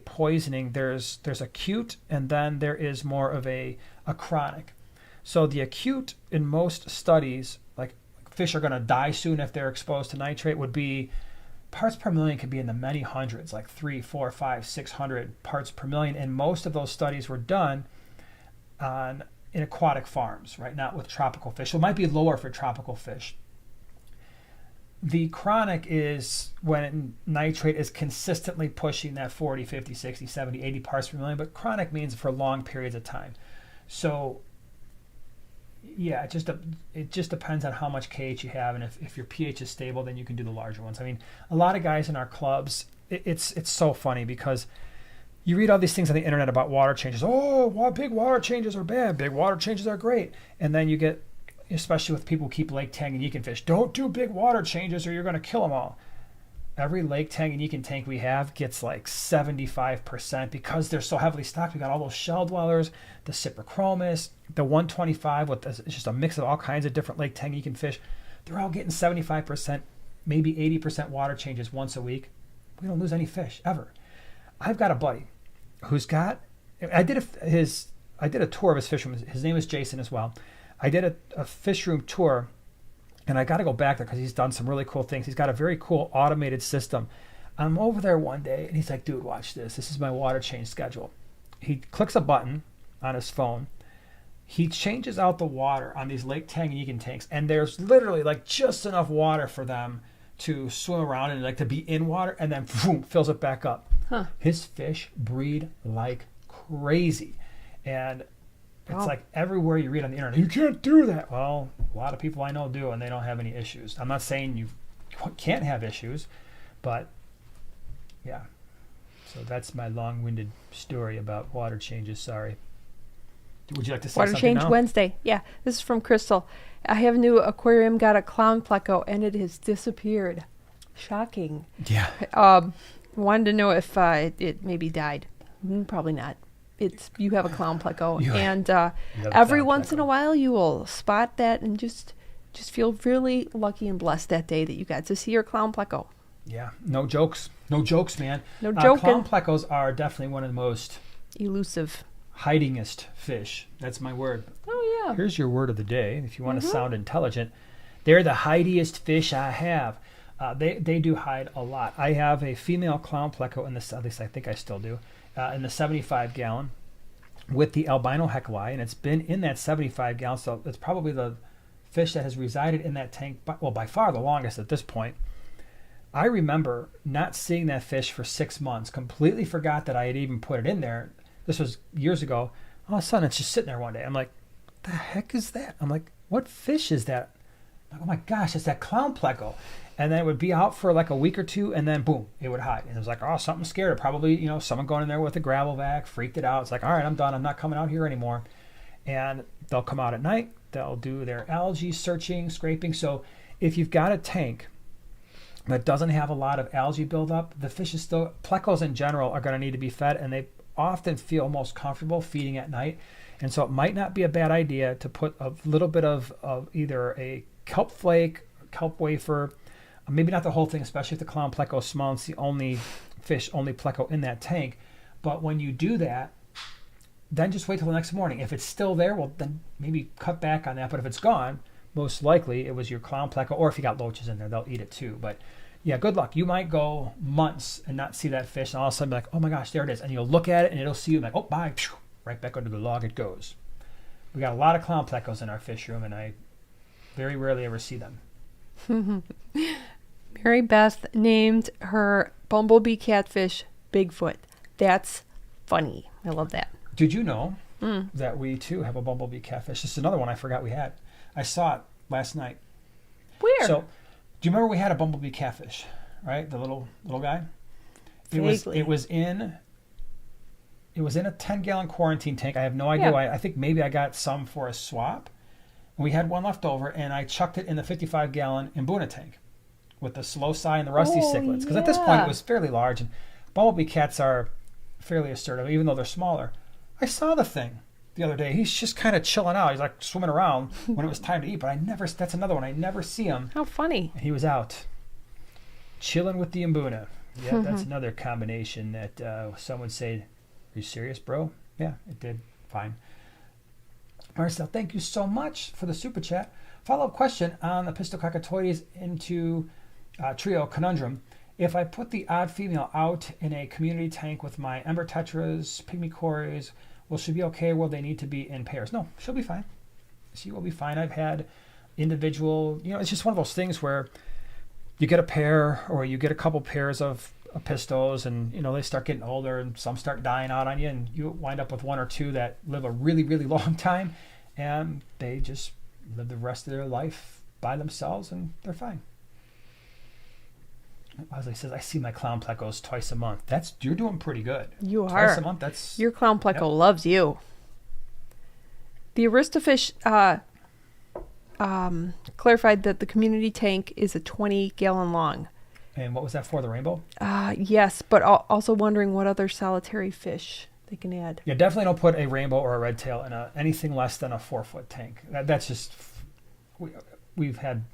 poisoning, there's acute and then there is more of a chronic. So the acute, in most studies, like fish are going to die soon if they're exposed to nitrate, would be parts per million could be in the many hundreds, like 3, 4, 5, 600 parts per million. And most of those studies were done in aquatic farms, right? Not with tropical fish. So it might be lower for tropical fish. The chronic is when nitrate is consistently pushing that 40, 50, 60, 70, 80 parts per million, but chronic means for long periods of time. So yeah, it just depends on how much KH you have, and if your pH is stable, then you can do the larger ones. I mean, a lot of guys in our clubs, it's so funny because you read all these things on the internet about water changes. Oh, big water changes are bad. Big water changes are great. And then you get, especially with people who keep lake Tanganyika fish, don't do big water changes or you're going to kill them all. Every lake Tanganyika tank we have gets like 75% because they're so heavily stocked. We got all those shell dwellers, the Cyprichromis, the 125 it's just a mix of all kinds of different lake Tanganyika fish. They're all getting 75%, maybe 80% water changes once a week. We don't lose any fish ever. I've got a buddy who's got, I did a tour of his fish room. His name is Jason as well. I did a fish room tour, and I got to go back there because he's done some really cool things. He's got a very cool automated system. I'm over there one day, and he's like, dude, watch this. This is my water change schedule. He clicks a button on his phone. He changes out the water on these Lake Tanganyika tanks, and there's literally like just enough water for them to swim around and like to be in water, and then boom, fills it back up. Huh. His fish breed like crazy. And it's like everywhere you read on the internet, you can't do that. Well, a lot of people I know do, and they don't have any issues. I'm not saying you can't have issues, but yeah. So that's my long-winded story about water changes. Sorry. Would you like to say water something change now? Wednesday. Yeah, this is from Crystal. I have a new aquarium, got a clown pleco, and it has disappeared. Shocking. Yeah. Wanted to know if it maybe died. Probably not. You have a clown pleco, and every once in a while you will spot that and just feel really lucky and blessed that day that you got to see your clown pleco. Yeah, no jokes, man. No joking. Clown plecos are definitely one of the most elusive, hidingest fish. That's my word. Oh yeah. Here's your word of the day. If you want to sound intelligent, they're the hidiest fish I have. They do hide a lot. I have a female clown pleco at least I think I still do, in the 75 gallon with the albino heckelei, and it's been in that 75 gallon, so it's probably the fish that has resided in that tank, by far the longest at this point. I remember not seeing that fish for 6 months, completely forgot that I had even put it in there. This was years ago. All of a sudden, it's just sitting there one day. I'm like, the heck is that? I'm like, what fish is that? I'm like, oh my gosh, it's that clown pleco. And then it would be out for like a week or two, and then boom, it would hide. And it was like, oh, something scared it. Probably, someone going in there with a gravel vac, freaked it out. It's like, all right, I'm done. I'm not coming out here anymore. And they'll come out at night. They'll do their algae searching, scraping. So if you've got a tank that doesn't have a lot of algae buildup, the fish is still, plecos in general are going to need to be fed, and they often feel most comfortable feeding at night. And so it might not be a bad idea to put a little bit of either a kelp flake, kelp wafer, maybe not the whole thing, especially if the clown pleco is small and it's the only pleco in that tank. But when you do that, then just wait till the next morning. If it's still there, well, then maybe cut back on that. But if it's gone, most likely it was your clown pleco, or if you got loaches in there, they'll eat it too. But yeah, good luck. You might go months and not see that fish, and all of a sudden be like, oh my gosh, there it is. And you'll look at it and it'll see you like, oh, bye. Right back under the log it goes. We got a lot of clown plecos in our fish room, and I very rarely ever see them. Mary Beth named her bumblebee catfish Bigfoot. That's funny. I love that. Did you know that we too have a bumblebee catfish? This is another one I forgot we had. I saw it last night. Where? So, do you remember we had a bumblebee catfish, right? The little guy. Vaguely. It was in a 10-gallon quarantine tank. I have no idea why. I think maybe I got some for a swap. We had one left over, and I chucked it in the 55-gallon Mbuna tank with the slow sai and the rusty cichlids. Because at this point, it was fairly large, and bumblebee cats are fairly assertive, even though they're smaller. I saw the thing the other day. He's just kind of chilling out. He's like swimming around when it was time to eat, but that's another one. I never see him. How funny. And he was out chilling with the Mbuna. Yeah, that's another combination that some would say, are you serious, bro? Yeah, it did fine. Marcel, thank you so much for the super chat. Follow-up question on the Pistococcotoides into trio conundrum. If I put the odd female out in a community tank with my ember tetras, pygmy cories, will she be okay? Will they need to be in pairs? No, she'll be fine. She will be fine. I've had individual, it's just one of those things where you get a pair or you get a couple pairs of pistos, and they start getting older and some start dying out on you, and you wind up with one or two that live a really, really long time, and they just live the rest of their life by themselves and they're fine. Leslie says, I see my clown plecos twice a month. You're doing pretty good. You twice are. Twice a month, that's... Your clown pleco loves you. The Aristofish clarified that the community tank is a 20-gallon long. And what was that for, the rainbow? Yes, but also wondering what other solitary fish they can add. Yeah, definitely don't put a rainbow or a red tail in anything less than a 4-foot tank. That's just... We've had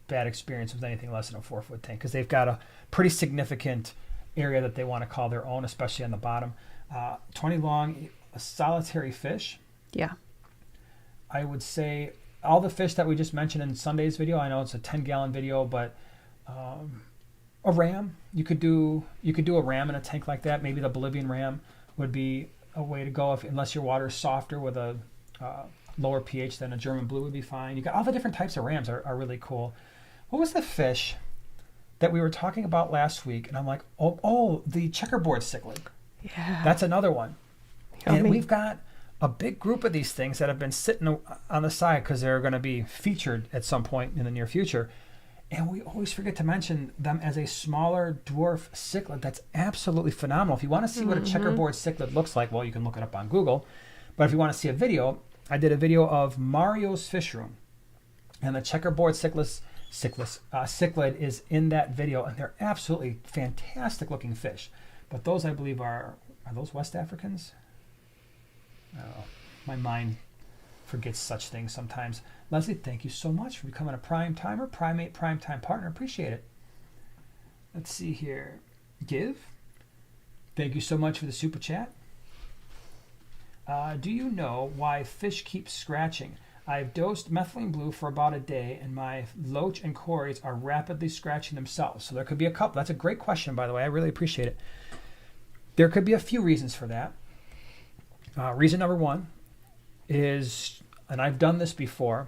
bad experience with anything less than a 4-foot tank because they've got a pretty significant area that they want to call their own, especially on the bottom. 20 long, a solitary fish. Yeah. I would say all the fish that we just mentioned in Sunday's video, I know it's a 10-gallon video, but a ram, you could do a ram in a tank like that. Maybe the Bolivian ram would be a way to go unless your water is softer with a lower pH than a German blue would be fine. You got all the different types of rams are really cool. What was the fish that we were talking about last week? And I'm like, oh, the checkerboard cichlid. Yeah. That's another one. Yummy. And we've got a big group of these things that have been sitting on the side because they're going to be featured at some point in the near future. And we always forget to mention them as a smaller dwarf cichlid. That's absolutely phenomenal. If you want to see what a checkerboard cichlid looks like, well, you can look it up on Google. But if you want to see a video, I did a video of Mario's Fish Room. And the checkerboard cichlid is in that video. And they're absolutely fantastic looking fish. But those, I believe, are those West Africans? Oh, my mind forgets such things sometimes. Leslie, thank you so much for becoming a primate prime time partner. Appreciate it. Let's see here. Give. Thank you so much for the super chat. Do you know why fish keep scratching? I've dosed methylene blue for about a day, and my loach and cories are rapidly scratching themselves. So there could be a couple. That's a great question, by the way. I really appreciate it. There could be a few reasons for that. Reason number one is, and I've done this before,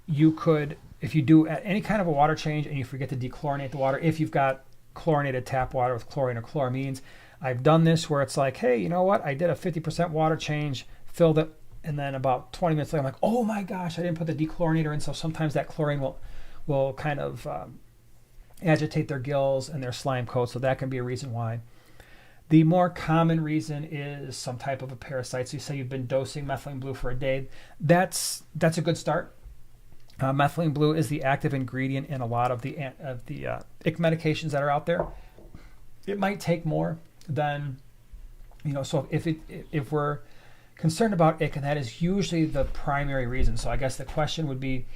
you could, if you do any kind of a water change and you forget to dechlorinate the water, if you've got chlorinated tap water with chlorine or chloramines, I've done this where it's like, hey, you know what? I did a 50% water change, filled it, and then about 20 minutes later, I'm like, oh my gosh, I didn't put the dechlorinator in. So sometimes that chlorine will kind of agitate their gills and their slime coat. So that can be a reason why. The more common reason is some type of a parasite. So you say you've been dosing methylene blue for a day. That's a good start. Methylene blue is the active ingredient in a lot of the ick medications that are out there. It might take more than, so if we're concerned about ick, and that is usually the primary reason. So I guess the question would be,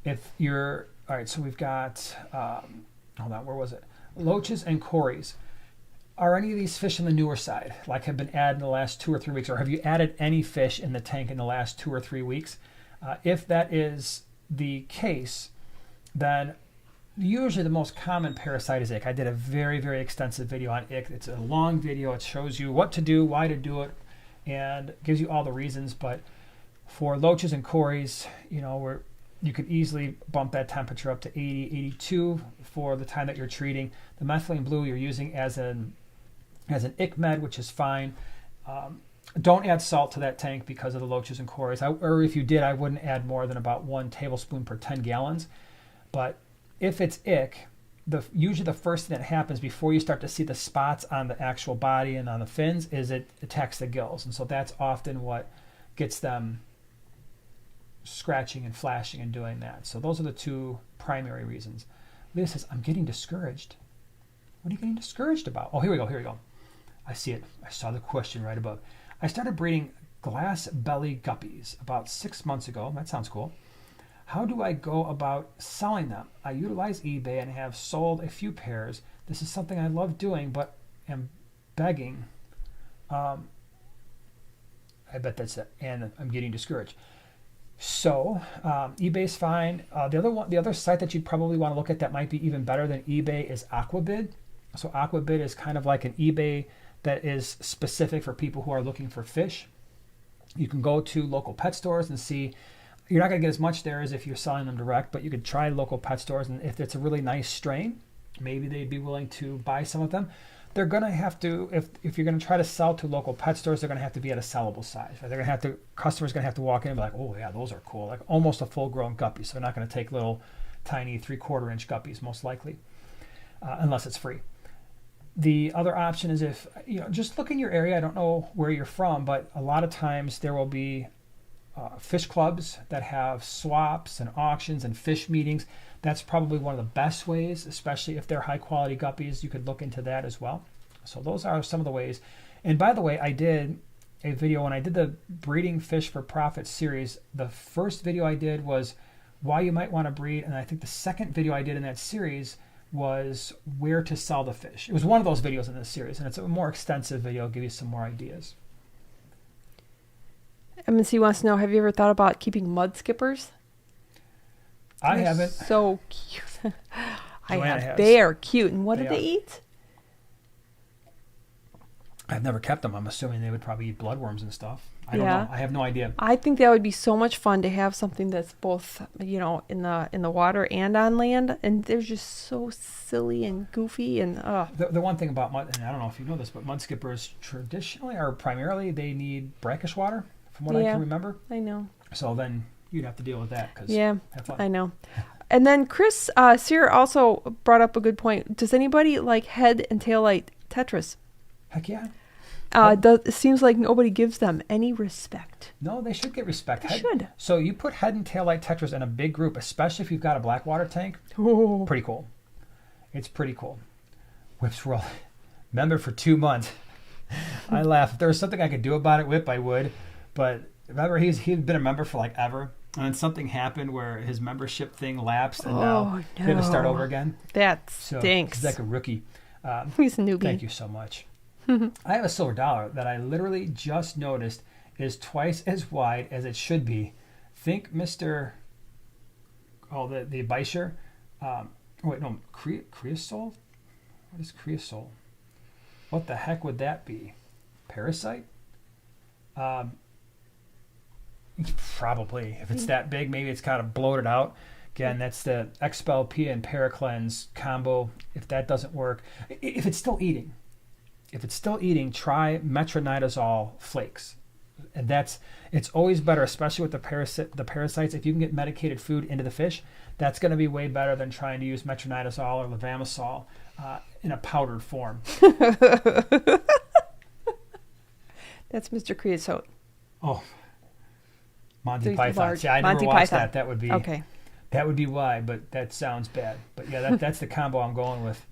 if you're, all right, so we've got, hold on, where was it? Loaches and cories. Are any of these fish on the newer side, like have been added in the last 2 or 3 weeks, or have you added any fish in the tank in the last 2 or 3 weeks? If that is the case, then usually the most common parasite is ick. I did a very, very extensive video on ick. It's a long video. It shows you what to do, why to do it, and gives you all the reasons. But for loaches and cories, where you could easily bump that temperature up to 80, 82 for the time that you're treating. The methylene blue you're using as an ick med, which is fine. Don't add salt to that tank because of the loaches and cories. Or if you did, I wouldn't add more than about 1 tablespoon per 10 gallons. But if it's ick, usually the first thing that happens before you start to see the spots on the actual body and on the fins is it attacks the gills. And so that's often what gets them scratching and flashing and doing that. So those are the 2 primary reasons. Leah says, I'm getting discouraged. What are you getting discouraged about? Oh, here we go. I see it. I saw the question right above. I started breeding glass belly guppies about 6 months ago. That sounds cool. How do I go about selling them? I utilize eBay and have sold a few pairs. This is something I love doing, but am begging. I bet that's it. And I'm getting discouraged. So eBay's fine. The other site that you'd probably want to look at that might be even better than eBay is Aquabid. So Aquabid is kind of like an eBay that is specific for people who are looking for fish. You can go to local pet stores and see. You're not going to get as much there as if you're selling them direct, but you could try local pet stores, and if it's a really nice strain, maybe they'd be willing to buy some of them. They're going to have to, if you're going to try to sell to local pet stores, they're going to have to be at a sellable size. Right? They're going to have to, customers going to have to walk in and be like, oh yeah, those are cool, like almost a full-grown guppy. So they're not going to take little tiny 3/4 inch guppies, most likely, unless it's free. The other option is if, just look in your area. I don't know where you're from, but a lot of times there will be fish clubs that have swaps and auctions and fish meetings. That's probably one of the best ways, especially if they're high quality guppies. You could look into that as well. So those are some of the ways. And by the way, I did a video when I did the Breeding Fish for Profit series. The first video I did was why you might want to breed, and I think the second video I did in that series was where to sell the fish. It was one of those videos in this series, and it's a more extensive video. I'll give you some more ideas. MNC wants to know, have you ever thought about keeping mud skippers? I haven't. So cute. Joanna has. They are cute. And what do they eat? I've never kept them. I'm assuming they would probably eat bloodworms and stuff. I don't know. I have no idea. I think that would be so much fun to have something that's both, in the water and on land. And they're just so silly and goofy. And the one thing about mud, and I don't know if you know this, but mud skippers traditionally or primarily they need brackish water, from what I can remember. I know. So then you'd have to deal with that. Have fun. I know. And then Chris Sear also brought up a good point. Does anybody like head and tail light tetras? Heck yeah. It seems like nobody gives them any respect. No, they should get respect. They should. So you put head and tail light tetras in a big group, especially if you've got a blackwater tank. Oh. Pretty cool. It's pretty cool. Whips roll. Member for 2 months. I laugh. If there was something I could do about it, Whip, I would. But remember, he'd been a member for like ever. And then something happened where his membership thing lapsed, and now he had to start over again. That stinks. He's like a rookie. He's a newbie. Thank you so much. I have a silver dollar that I literally just noticed is twice as wide as it should be. Think Mr. The Beischer. Creosol? What is creosol? What the heck would that be? Parasite? Probably. If it's that big, maybe it's kind of bloated out. Again, that's the Expel P and Paracleanse combo. If that doesn't work, if it's still eating, try metronidazole flakes. And it's always better, especially with the parasites. If you can get medicated food into the fish, that's going to be way better than trying to use metronidazole or levamisole in a powdered form. That's Mr. Creosote. Oh, Monty Python. Yeah, I never watched that. That would be okay. That would be why, but that sounds bad. But yeah, that's the combo I'm going with.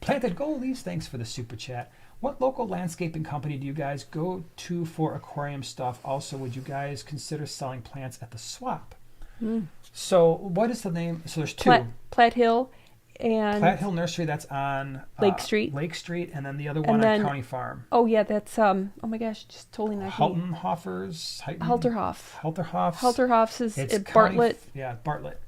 Planted Goalies, thanks for the super chat. What local landscaping company do you guys go to for aquarium stuff? Also, would you guys consider selling plants at the swap? So what is the name? So there's two. Platt Hill and Platte Hill Nursery, that's on Lake Street. Lake Street, and then the other one on County Farm. Oh yeah, that's oh my gosh, just totally not. Halterhoff's Halterhoff's is Bartlett. Bartlett.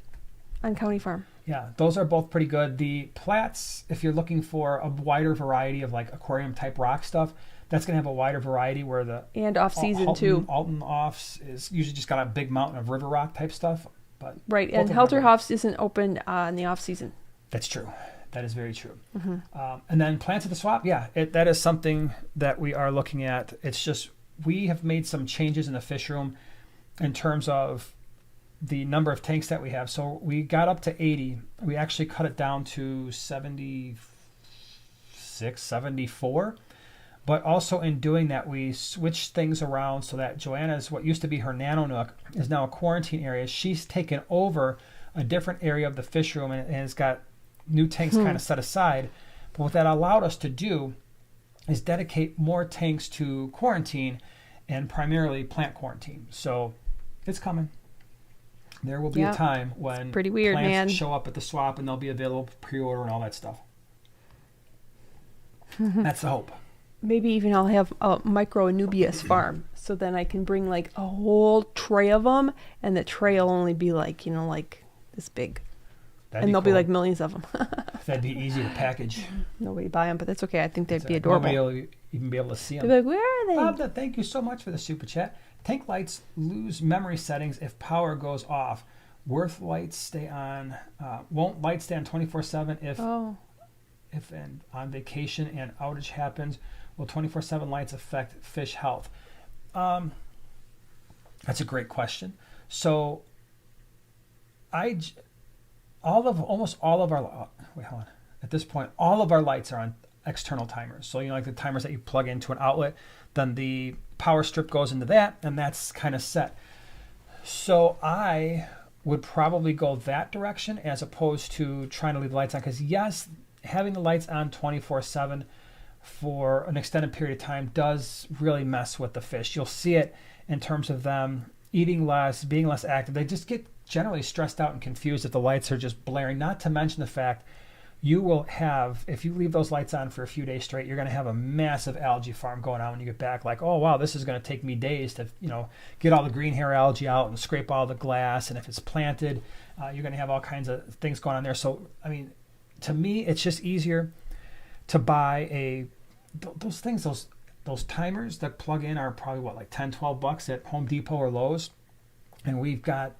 On County Farm. Yeah, those are both pretty good. The Platts, if you're looking for a wider variety of like aquarium type rock stuff, that's going to have a wider variety where the and off season too. Alton Offs is usually just got a big mountain of river rock type stuff, but right. And Halterhoff's isn't open in the off season. That's true. That is very true. Mm-hmm. And then Plants of the Swamp, that is something that we are looking at. It's just we have made some changes in the fish room in terms of the number of tanks that we have. So we got up to 80. We actually cut it down to 76, 74. But also in doing that, we switched things around so that Joanna's, what used to be her nano nook, is now a quarantine area. She's taken over a different area of the fish room and has got new tanks kind of set aside. But what that allowed us to do is dedicate more tanks to quarantine and primarily plant quarantine. So it's coming. There will be a time when pretty weird, plants show up at the swap and they'll be available for pre-order and all that stuff. That's the hope. Maybe even I'll have a micro Anubias farm, so then I can bring like a whole tray of them, and the tray will only be like like this big, and there'll be like millions of them. That'd be easy to package. Nobody buy them, but that's okay. I think they'd be adorable. Nobody will even be able to see them. They're like, where are they? Bob, thank you so much for the super chat. Tank lights lose memory settings if power goes off. Worth lights stay on. Won't lights stay on 24/7 if and on vacation and outage happens? Will 24/7 lights affect fish health? That's a great question. So almost all of our at this point, all of our lights are on external timers. So like the timers that you plug into an outlet, then the power strip goes into that, and that's kind of set. So I would probably go that direction as opposed to trying to leave the lights on, because yes, having the lights on 24/7 for an extended period of time does really mess with the fish. You'll see it in terms of them eating less, being less active. They just get generally stressed out and confused if the lights are just blaring, not to mention the fact you will have, if you leave those lights on for a few days straight, you're going to have a massive algae farm going on when you get back. Like, oh, wow, this is going to take me days to, get all the green hair algae out and scrape all the glass. And if it's planted, you're going to have all kinds of things going on there. So, to me, it's just easier to buy those things, those timers that plug in are probably like $10-12 at Home Depot or Lowe's. And we've got,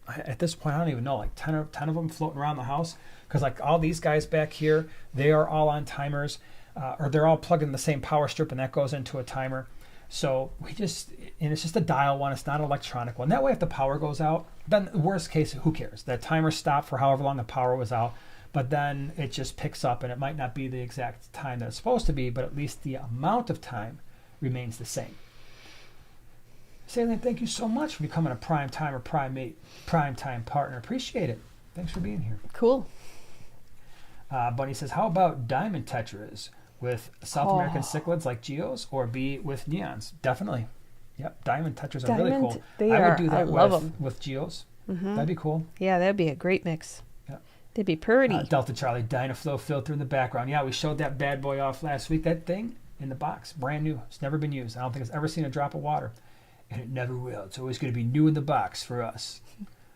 at this point, I don't even know, like 10 of them floating around the house. Because like all these guys back here, they are all on timers, or they're all plugged in the same power strip, and that goes into a timer. So and it's just a dial one. It's not an electronic one. That way, if the power goes out, then the worst case, who cares? That timer stopped for however long the power was out, but then it just picks up, and it might not be the exact time that it's supposed to be, but at least the amount of time remains the same. Salient, thank you so much for becoming a prime time or prime mate, prime time partner. Appreciate it. Thanks for being here. Cool. Bunny says, how about diamond tetras with South American cichlids like geos, or B with neons? Definitely. Yep, diamond tetras are really cool. I would do that with geos. Mm-hmm. That'd be cool. Yeah, that'd be a great mix. Yep. They'd be pretty. Delta Charlie, Dynaflow filter in the background. Yeah, we showed that bad boy off last week. That thing in the box, brand new. It's never been used. I don't think it's ever seen a drop of water. And it never will. It's always going to be new in the box for us.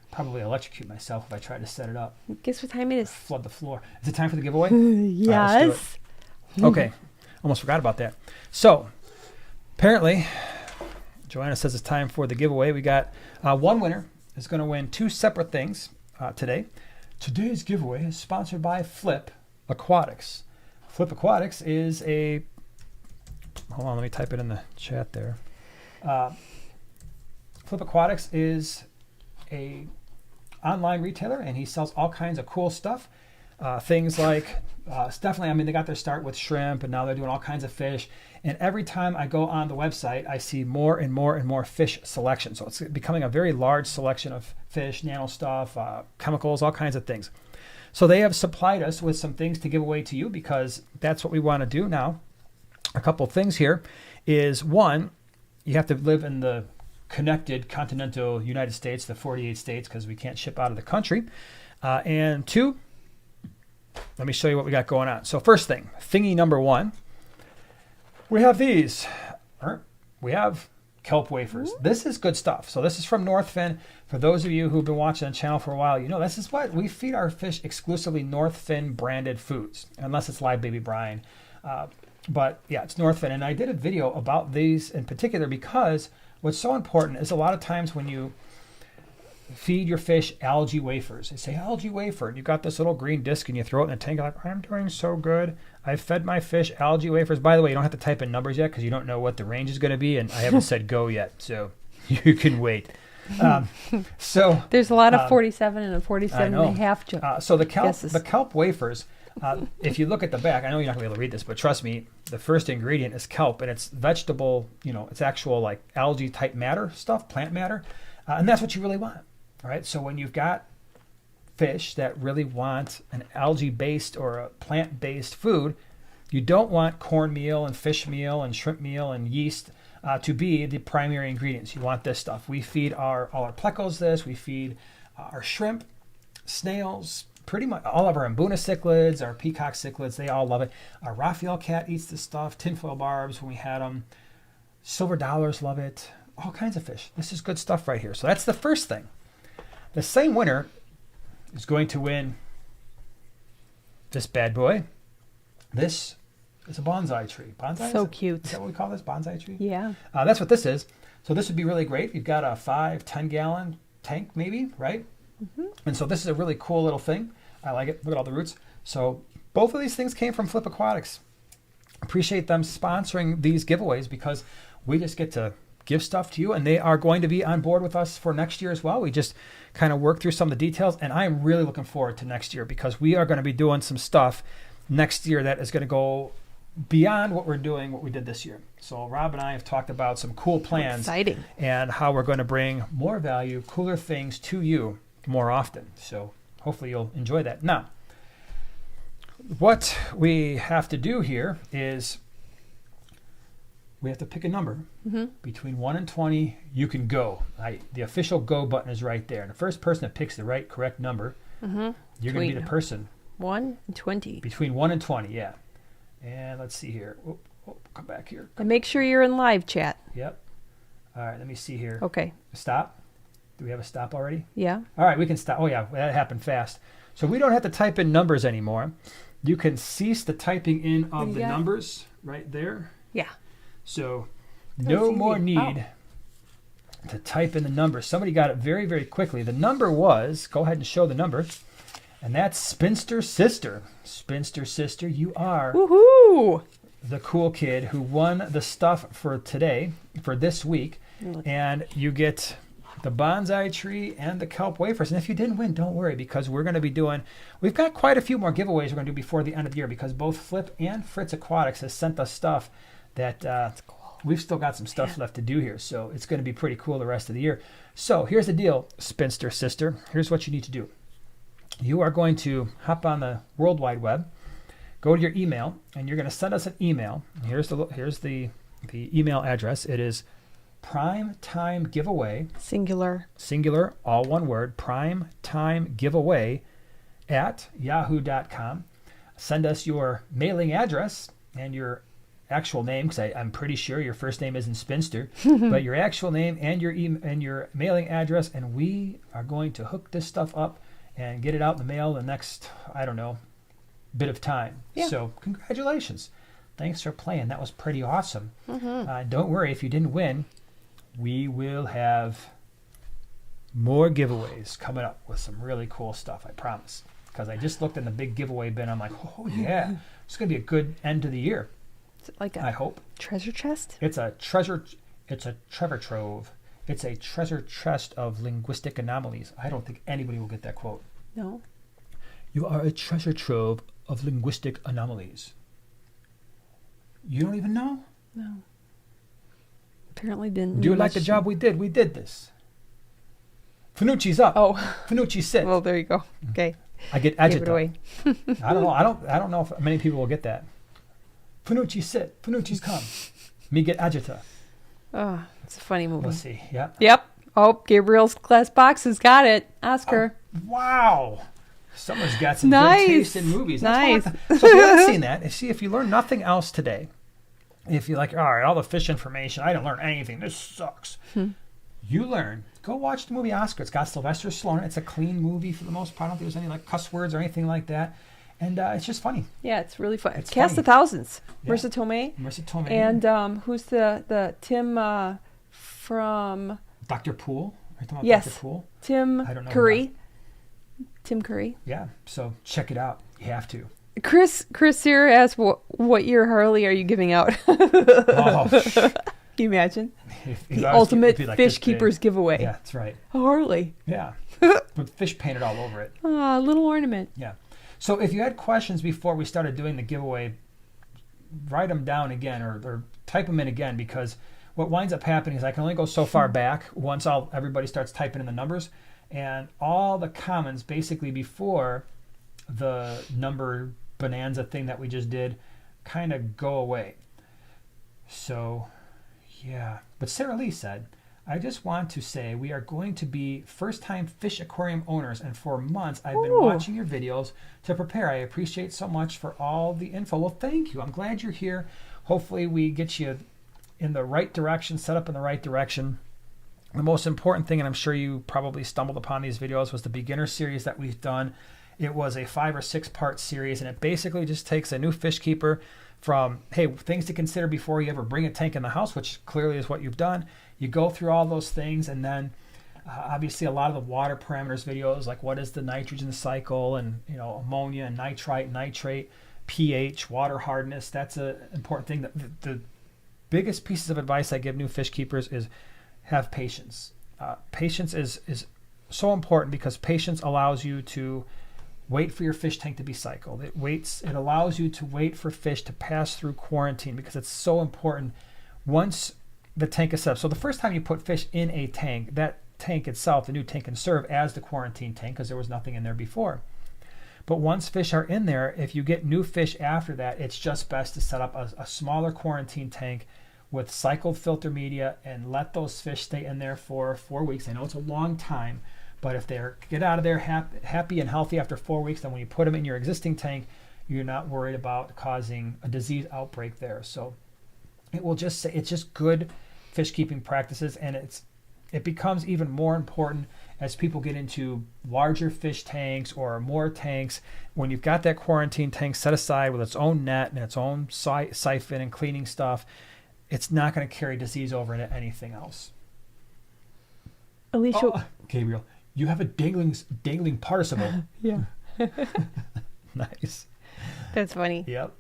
Probably electrocute myself if I try to set it up. Guess what time it is? Flood the floor. Is it time for the giveaway? Yes. Right, okay. Almost forgot about that. So, apparently, Joanna says it's time for the giveaway. We got one winner is going to win two separate things today. Today's giveaway is sponsored by Flip Aquatics. Flip Aquatics is a... Hold on, let me type it in the chat there. Flip Aquatics is a online retailer, and he sells all kinds of cool stuff. Things like, definitely, they got their start with shrimp, and now they're doing all kinds of fish. And every time I go on the website, I see more and more and more fish selection. So it's becoming a very large selection of fish, nano stuff, chemicals, all kinds of things. So they have supplied us with some things to give away to you, because that's what we want to do now. A couple things here is, one, you have to live in the connected continental United States, the 48 states, because we can't ship out of the country. And two, let me show you what we got going on. So first thing, thingy number one, we have these. We have kelp wafers. This is good stuff. So this is from Northfin. For those of you who've been watching the channel for a while, you know this is what we feed our fish, exclusively Northfin branded foods, unless it's live baby brine. But yeah, it's Northfin. And I did a video about these in particular because what's so important is a lot of times when you feed your fish algae wafers, they say algae wafer, and you got this little green disc and you throw it in the tank, like, I'm doing so good. I fed my fish algae wafers. By the way, you don't have to type in numbers yet because you don't know what the range is going to be, and I haven't said go yet, so you can wait. So there's a lot of 47 and a 47 and a half. So the kelp wafers, if you look at the back, I know you're not going to be able to read this, but trust me, the first ingredient is kelp, and it's vegetable, it's actual like algae type matter stuff, plant matter, and that's what you really want. All right, so when you've got fish that really want an algae-based or a plant-based food, you don't want cornmeal and fish meal and shrimp meal and yeast to be the primary ingredients. You want this stuff. We feed all our plecos this. We feed our shrimp, snails, pretty much all of our Mbuna cichlids, our peacock cichlids. They all love it. Our Raphael cat eats this stuff. Tinfoil barbs when we had them. Silver dollars love it. All kinds of fish. This is good stuff right here. So that's the first thing. The same winner is going to win this bad boy. This is a bonsai tree. Bonsai? So cute. Is that what we call this? Bonsai tree? Yeah. That's what this is. So this would be really great. You've got a 5-10 gallon tank maybe, right? Mm-hmm. And so this is a really cool little thing. I like it. Look at all the roots. So both of these things came from Flip Aquatics. Appreciate them sponsoring these giveaways because we just get to give stuff to you, and they are going to be on board with us for next year as well. We just kind of work through some of the details, and I am really looking forward to next year because we are going to be doing some stuff next year that is going to go beyond what we did this year. So Rob and I have talked about some cool plans. Exciting. And how we're going to bring more value, cooler things to you more often. So hopefully you'll enjoy that. Now, what we have to do here is we have to pick a number. Between 1 and 20, you can go. The official go button is right there. And the first person that picks the correct number, you're going to be the person. 1 and 20. Between 1 and 20, yeah. And let's see here. Come back here. And make sure you're in live chat. Yep. All right, let me see here. Okay. Stop. Do we have a stop already? Yeah. All right, we can stop. Oh, yeah, that happened fast. So we don't have to type in numbers anymore. You can cease the typing in of the numbers right there. Yeah. So no more need to type in the number. Somebody got it very, very quickly. The number was, go ahead and show the number, and that's Spinster Sister. Spinster Sister, you are Woohoo! the cool kid who won the stuff for today, for this week, and you get the bonsai tree and the kelp wafers. And if you didn't win, don't worry, because we're going to be we've got quite a few more giveaways we're going to do before the end of the year, because both Flip and Fritz Aquatics has sent us stuff that we've still got some stuff left to do here. So it's going to be pretty cool the rest of the year. So here's the deal, Spinster Sister. Here's what you need to do. You are going to hop on the World Wide Web, go to your email, and you're going to send us an email. Here's the email address. It is Primetime Giveaway. Singular, all one word. Primetime Giveaway at yahoo.com. Send us your mailing address and your actual name, because I'm pretty sure your first name isn't Spinster, but your actual name and your mailing address, and we are going to hook this stuff up and get it out in the mail the next, I don't know, bit of time. Yeah. So congratulations. Thanks for playing. That was pretty awesome. Don't worry, if you didn't win, we will have more giveaways coming up with some really cool stuff, I promise. Because I just looked in the big giveaway bin. I'm like, oh yeah, it's going to be a good end to the year. Is it like I hope. Treasure chest? It's a treasure trove. It's a treasure chest of linguistic anomalies. I don't think anybody will get that quote. No. You are a treasure trove of linguistic anomalies. You don't even know? No. Apparently didn't. Do you like the job we did? We did this. Finucci's up. Oh. Finucci sit. Well, there you go. Okay. I get agita. I don't know. I don't know if many people will get that. Finucci sit. Finucci's come. Me get agita. Oh, it's a funny movie. We'll see. Yeah. Yep. Oh, Gabriel's glass box has got it. Ask her. Wow. Someone's got some Nice. good taste in movies. Nice. So if you haven't seen that, see, if you learn nothing else today, if you're like, all right, all the fish information, I didn't learn anything. This sucks. You learn. Go watch the movie Oscar. It's got Sylvester Stallone. It's a clean movie for the most part. I don't think there's any like cuss words or anything like that. And it's just funny. Yeah, it's really fun. It's Cast funny. of Thousands. Yeah. Marissa Tomei. Marissa Tomei. And who's the Tim from Dr. Poole. Are you talking about Yes. Dr. Poole? Tim I don't know Curry. Tim Curry. Yeah. So check it out. You have to. Chris here asks, what year Harley are you giving out? Oh, Can you imagine? if The I was- ultimate it'd be like fish this big. keeper's giveaway. Yeah, that's right. A Harley. Yeah. With fish painted all over it. Ah, little ornament. Yeah. So if you had questions before we started doing the giveaway, write them down again or type them in again, because what winds up happening is I can only go so far back once everybody starts typing in the numbers, and all the comments basically before the number bonanza thing that we just did kind of go away. So yeah. But Sarah Lee said, I just want to say we are going to be first-time fish aquarium owners, and for months I've been Ooh. watching your videos to prepare. I appreciate so much for all the info. Well, thank you. I'm glad you're here. Hopefully we get you in the right direction, set up in the right direction. The most important thing, and I'm sure you probably stumbled upon these videos, was the beginner series that we've done. It was a 5 or 6 part series, and it basically just takes a new fish keeper from, hey, things to consider before you ever bring a tank in the house, which clearly is what you've done. You go through all those things, and then obviously a lot of the water parameters videos, like what is the nitrogen cycle, and ammonia and nitrite, nitrate, pH, water hardness. That's an important thing. The biggest pieces of advice I give new fish keepers is have patience. Patience is so important, because patience allows you to wait for your fish tank to be cycled. It allows you to wait for fish to pass through quarantine, because it's so important once the tank is set up. So the first time you put fish in a tank, that tank itself, the new tank, can serve as the quarantine tank because there was nothing in there before. But once fish are in there, if you get new fish after that, it's just best to set up a smaller quarantine tank with cycled filter media and let those fish stay in there for 4 weeks. I know it's a long time, but if they get out of there happy and healthy after 4 weeks, then when you put them in your existing tank, you're not worried about causing a disease outbreak there. So it's just good fish keeping practices, and it becomes even more important as people get into larger fish tanks or more tanks. When you've got that quarantine tank set aside with its own net and its own siphon and cleaning stuff, it's not going to carry disease over into anything else. Alicia. Oh, Gabriel, you have a dangling participle. Yeah. Nice. That's funny. Yep.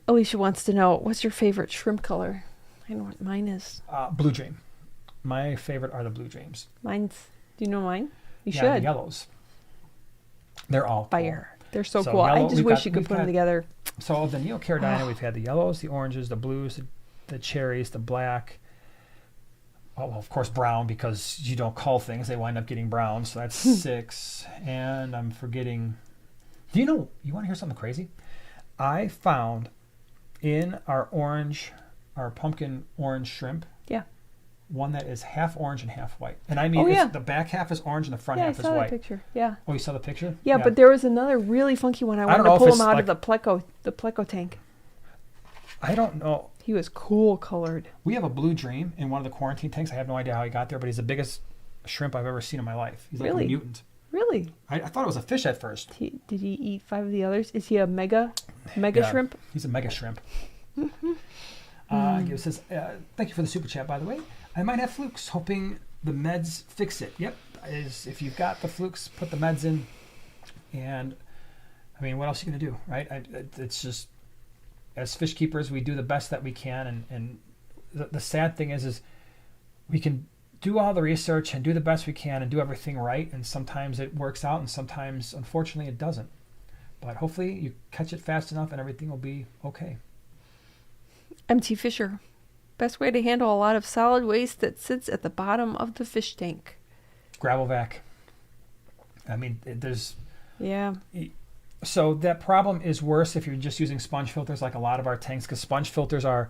Alicia wants to know, what's your favorite shrimp color? I know what mine is. Blue dream. My favorite are the blue dreams. Mine's, do you know mine? You The should. yellows. They're all Fire. They're so So cool. I yellow- just we've wish got- you could we've put them got- together. So of the Neocaridina, we've had the yellows, the oranges, the blues, the cherries, the black. Oh, well, of course, brown, because you don't cull things. They wind up getting brown. So that's 6. And I'm forgetting. You want to hear something crazy? I found in our pumpkin orange shrimp, Yeah. one that is half orange and half white. And I mean, the back half is orange and the front Yeah, I half is saw that white. picture. Yeah. Oh, you saw the picture? Yeah, but there was another really funky one. I wanted don't to know if pull it's him out like- of the Pleco tank. I don't know. He was cool colored. We have a blue dream in one of the quarantine tanks. I have no idea how he got there, but he's the biggest shrimp I've ever seen in my life. He's like Really? a mutant. Really? I thought it was a fish at first. Did he eat 5 of the others? Is he a mega Yeah, shrimp? He's a mega shrimp. He says, thank you for the super chat, by the way. I might have flukes, hoping the meds fix it. Yep. If you've got the flukes, put the meds in. And, I mean, what else are you going to do, right? It's just, as fish keepers, we do the best that we can. And the sad thing is we can do all the research and do the best we can and do everything right. And sometimes it works out, and sometimes, unfortunately, it doesn't. But hopefully you catch it fast enough and everything will be okay. MT Fisher. Best way to handle a lot of solid waste that sits at the bottom of the fish tank. Gravel vac. I mean, there's... Yeah. So that problem is worse if you're just using sponge filters like a lot of our tanks, because sponge filters are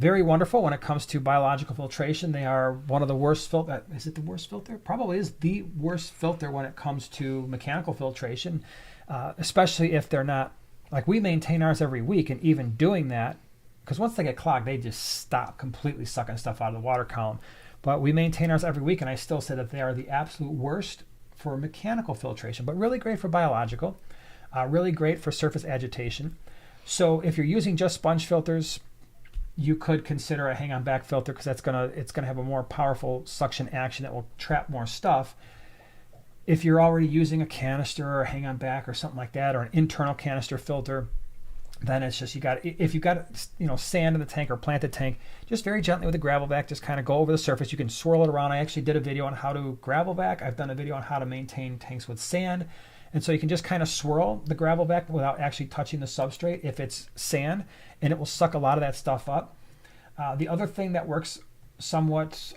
Very wonderful when it comes to biological filtration. They are one of the worst filter. Is it the worst filter? Probably is the worst filter when it comes to mechanical filtration, especially if they're not, like we maintain ours every week, and even doing that, because once they get clogged, they just stop completely sucking stuff out of the water column. But we maintain ours every week, and I still say that they are the absolute worst for mechanical filtration, but really great for biological, really great for surface agitation. So if you're using just sponge filters, you could consider a hang-on back filter, because it's gonna have a more powerful suction action that will trap more stuff. If you're already using a canister or a hang-on back or something like that, or an internal canister filter, then it's just if you've got sand in the tank or planted tank, just very gently with a gravel vac, just kind of go over the surface. You can swirl it around. I actually did a video on how to gravel vac. I've done a video on how to maintain tanks with sand. And so you can just kind of swirl the gravel vac without actually touching the substrate if it's sand, and it will suck a lot of that stuff up. The other thing that works somewhat,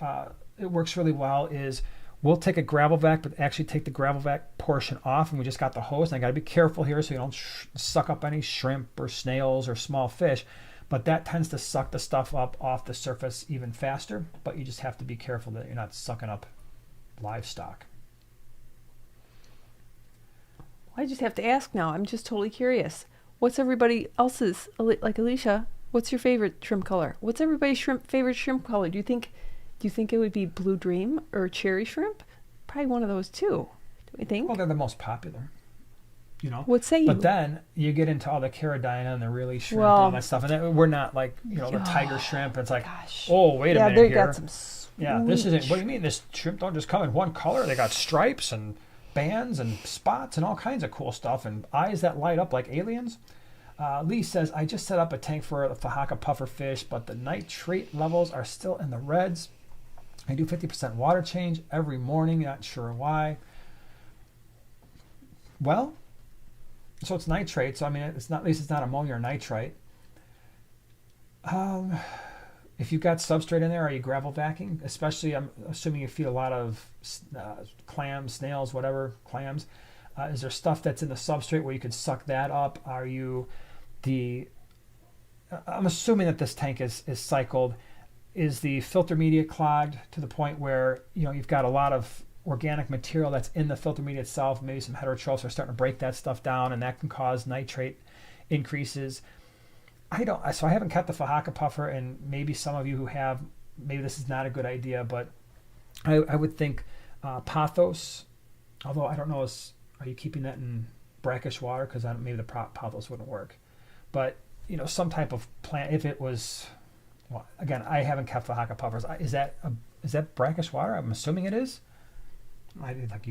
it works really well, is we'll take a gravel vac, but actually take the gravel vac portion off, and we just got the hose. And I got to be careful here so you don't suck up any shrimp or snails or small fish, but that tends to suck the stuff up off the surface even faster. But you just have to be careful that you're not sucking up livestock. I just have to ask now. I'm just totally curious. What's everybody else's, like Alicia, what's your favorite shrimp color? What's everybody's favorite shrimp color? Do you think it would be Blue Dream or Cherry Shrimp? Probably one of those two. Do you think? Well, they're the most popular. What say you? But then you get into all the Caridina and the really shrimp and all that stuff, and then we're not like the tiger shrimp. It's like, oh, wait a minute they here. got some this isn't. What do you mean? This shrimp don't just come in one color? They got stripes and bands and spots and all kinds of cool stuff, and eyes that light up like aliens. Lee says, I just set up a tank for the Fahaka puffer fish, but the nitrate levels are still in the reds. I do 50% water change every morning, not sure why. Well, so it's nitrate, so I mean, it's not, at least it's not ammonia or nitrite. If you've got substrate in there, are you gravel vacuuming? Especially, I'm assuming you feed a lot of clams, snails, whatever, clams. Is there stuff that's in the substrate where you could suck that up? Are you I'm assuming that this tank is cycled. Is the filter media clogged to the point where you've got a lot of organic material that's in the filter media itself? Maybe some heterotrophs are starting to break that stuff down, and that can cause nitrate increases. So I haven't kept the Fahaka puffer, and maybe some of you who have, maybe this is not a good idea, but I would think pothos, although I don't know, are you keeping that in brackish water? Because maybe the pothos wouldn't work. But, some type of plant, if it was, well, again, I haven't kept Fahaka puffers. Is that brackish water? I'm assuming it is. I didn't think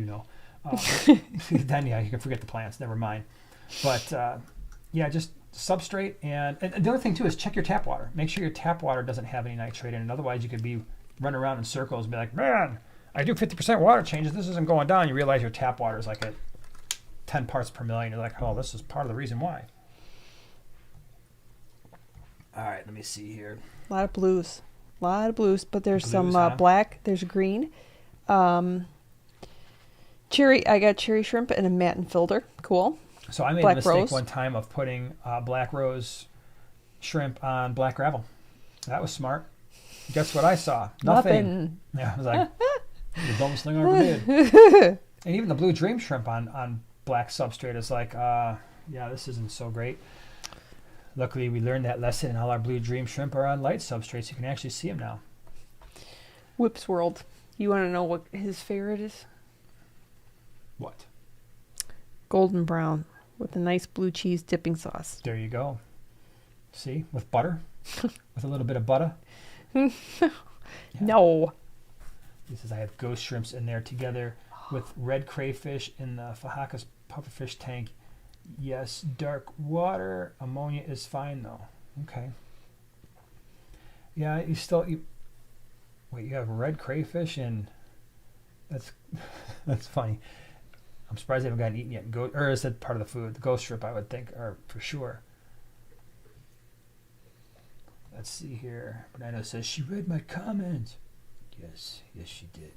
then, you can forget the plants. Never mind. But, just substrate. And the other thing, too, is check your tap water. Make sure your tap water doesn't have any nitrate in it. Otherwise, you could be running around in circles and be like, man, I do 50% water changes. This isn't going down. You realize your tap water is like at 10 parts per million. You're like, oh, this is part of the reason why. All right, let me see here. A lot of blues, but there's some black. There's green. Cherry. I got cherry shrimp and a matin filter. Cool. So I made a mistake one time of putting black rose shrimp on black gravel. That was smart. Guess what I saw? Nothing. Yeah, I was like, the dumbest thing I ever did. And even the blue dream shrimp on black substrate is like, this isn't so great. Luckily, we learned that lesson, and all our blue dream shrimp are on light substrates. You can actually see them now. Whip's World. You want to know what his favorite is? What? Golden brown with a nice blue cheese dipping sauce. There you go. See? With butter? With a little bit of butter? Yeah. No. He says, I have ghost shrimps in there together with red crayfish in the Fahaka's pufferfish tank. Yes, dark water. Ammonia is fine, though. Okay. Yeah, you have red crayfish, and that's funny. I'm surprised they haven't gotten eaten yet. Or is that part of the food? The ghost shrimp, I would think, are for sure. Let's see here. Bernardo says, she read my comment. Yes, she did.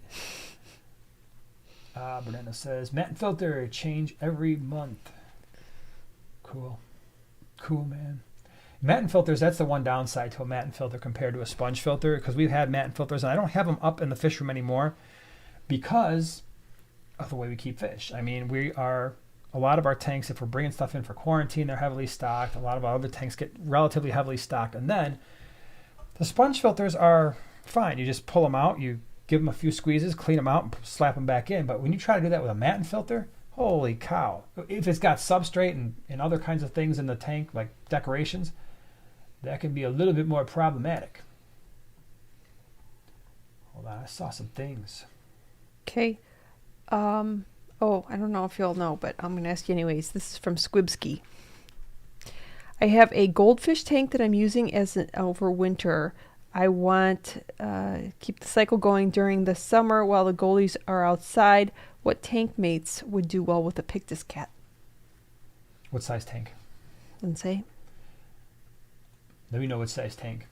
Bernardo says, matte filter, change every month. Cool, man. Matin filters, that's the one downside to a matin filter compared to a sponge filter, because we've had matin filters, and I don't have them up in the fish room anymore because of the way we keep fish. I mean, a lot of our tanks, if we're bringing stuff in for quarantine, they're heavily stocked. A lot of our other tanks get relatively heavily stocked. And then the sponge filters are fine. You just pull them out, you give them a few squeezes, clean them out, and slap them back in. But when you try to do that with a matin filter, holy cow. If it's got substrate and other kinds of things in the tank, like decorations, that can be a little bit more problematic. Hold on, I saw some things. Okay. Oh, I don't know if you'll know, but I'm going to ask you anyways. This is from Squibski. I have a goldfish tank that I'm using as an over winter. I want keep the cycle going during the summer while the goalies are outside. What tank mates would do well with a Pictus cat? What size tank? Doesn't say. Let me know what size tank.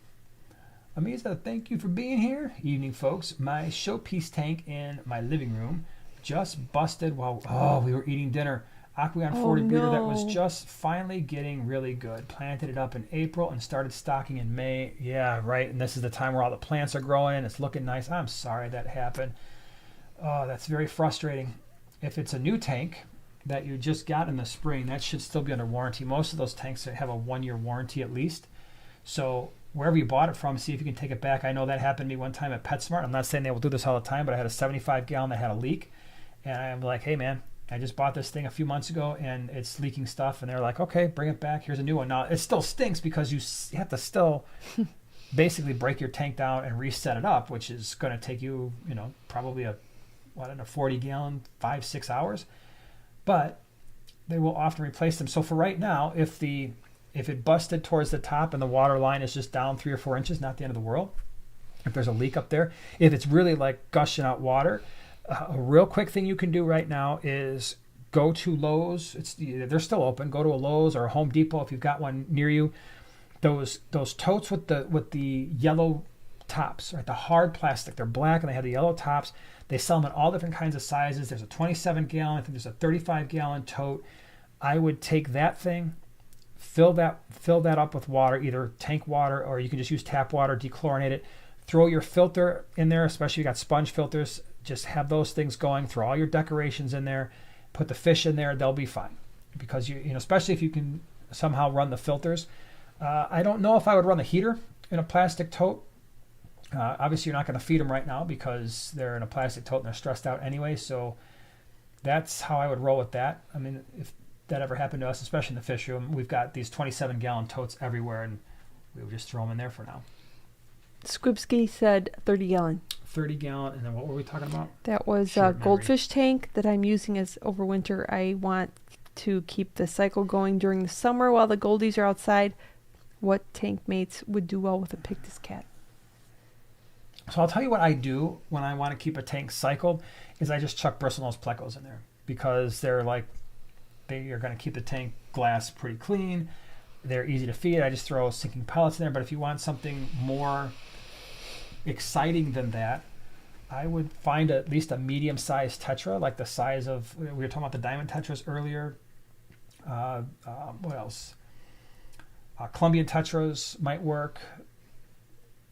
Amisa, thank you for being here. Evening, folks. My showpiece tank in my living room just busted while we were eating dinner. Aqueon 40 breeder that was just finally getting really good. Planted it up in April and started stocking in May. Yeah, right. And this is the time where all the plants are growing and it's looking nice. I'm sorry that happened. Oh, that's very frustrating. If it's a new tank that you just got in the spring, that should still be under warranty. Most of those tanks have a 1-year warranty at least. So wherever you bought it from, see if you can take it back. I know that happened to me one time at PetSmart. I'm not saying they will do this all the time, but I had a 75-gallon that had a leak. And I'm like, hey, man, I just bought this thing a few months ago, and it's leaking stuff. And they're like, okay, bring it back. Here's a new one. Now, it still stinks because you have to still basically break your tank down and reset it up, which is going to take you, probably a 40-gallon, 5-6 hours. But they will often replace them. So for right now, if it busted towards the top and the water line is just down 3 or 4 inches, not the end of the world. If there's a leak up there, if it's really like gushing out water, a real quick thing you can do right now is go to Lowe's. They're still open. Go to a Lowe's or a Home Depot if you've got one near you. Those totes with the yellow tops, right? The hard plastic. They're black and they have the yellow tops. They sell them in all different kinds of sizes. There's a 27-gallon. I think there's a 35-gallon tote. I would take that thing, fill that up with water, either tank water or you can just use tap water, dechlorinate it. Throw your filter in there, especially if you got sponge filters. Just have those things going. Throw all your decorations in there. Put the fish in there. They'll be fine. Because especially if you can somehow run the filters. I don't know if I would run the heater in a plastic tote. Obviously, you're not going to feed them right now because they're in a plastic tote and they're stressed out anyway. So that's how I would roll with that. I mean, if that ever happened to us, especially in the fish room, we've got these 27-gallon totes everywhere, and we would just throw them in there for now. Squibski said 30-gallon. 30-gallon, and then what were we talking about? That was a goldfish tank that I'm using as overwinter. I want to keep the cycle going during the summer while the goldies are outside. What tank mates would do well with a Pictus cat? So I'll tell you what I do when I want to keep a tank cycled is I just chuck bristlenose plecos in there because they are going to keep the tank glass pretty clean. They're easy to feed. I just throw sinking pellets in there. But if you want something more exciting than that, I would find at least a medium-sized tetra, like the size of, we were talking about the diamond tetras earlier. What else? Colombian tetras might work.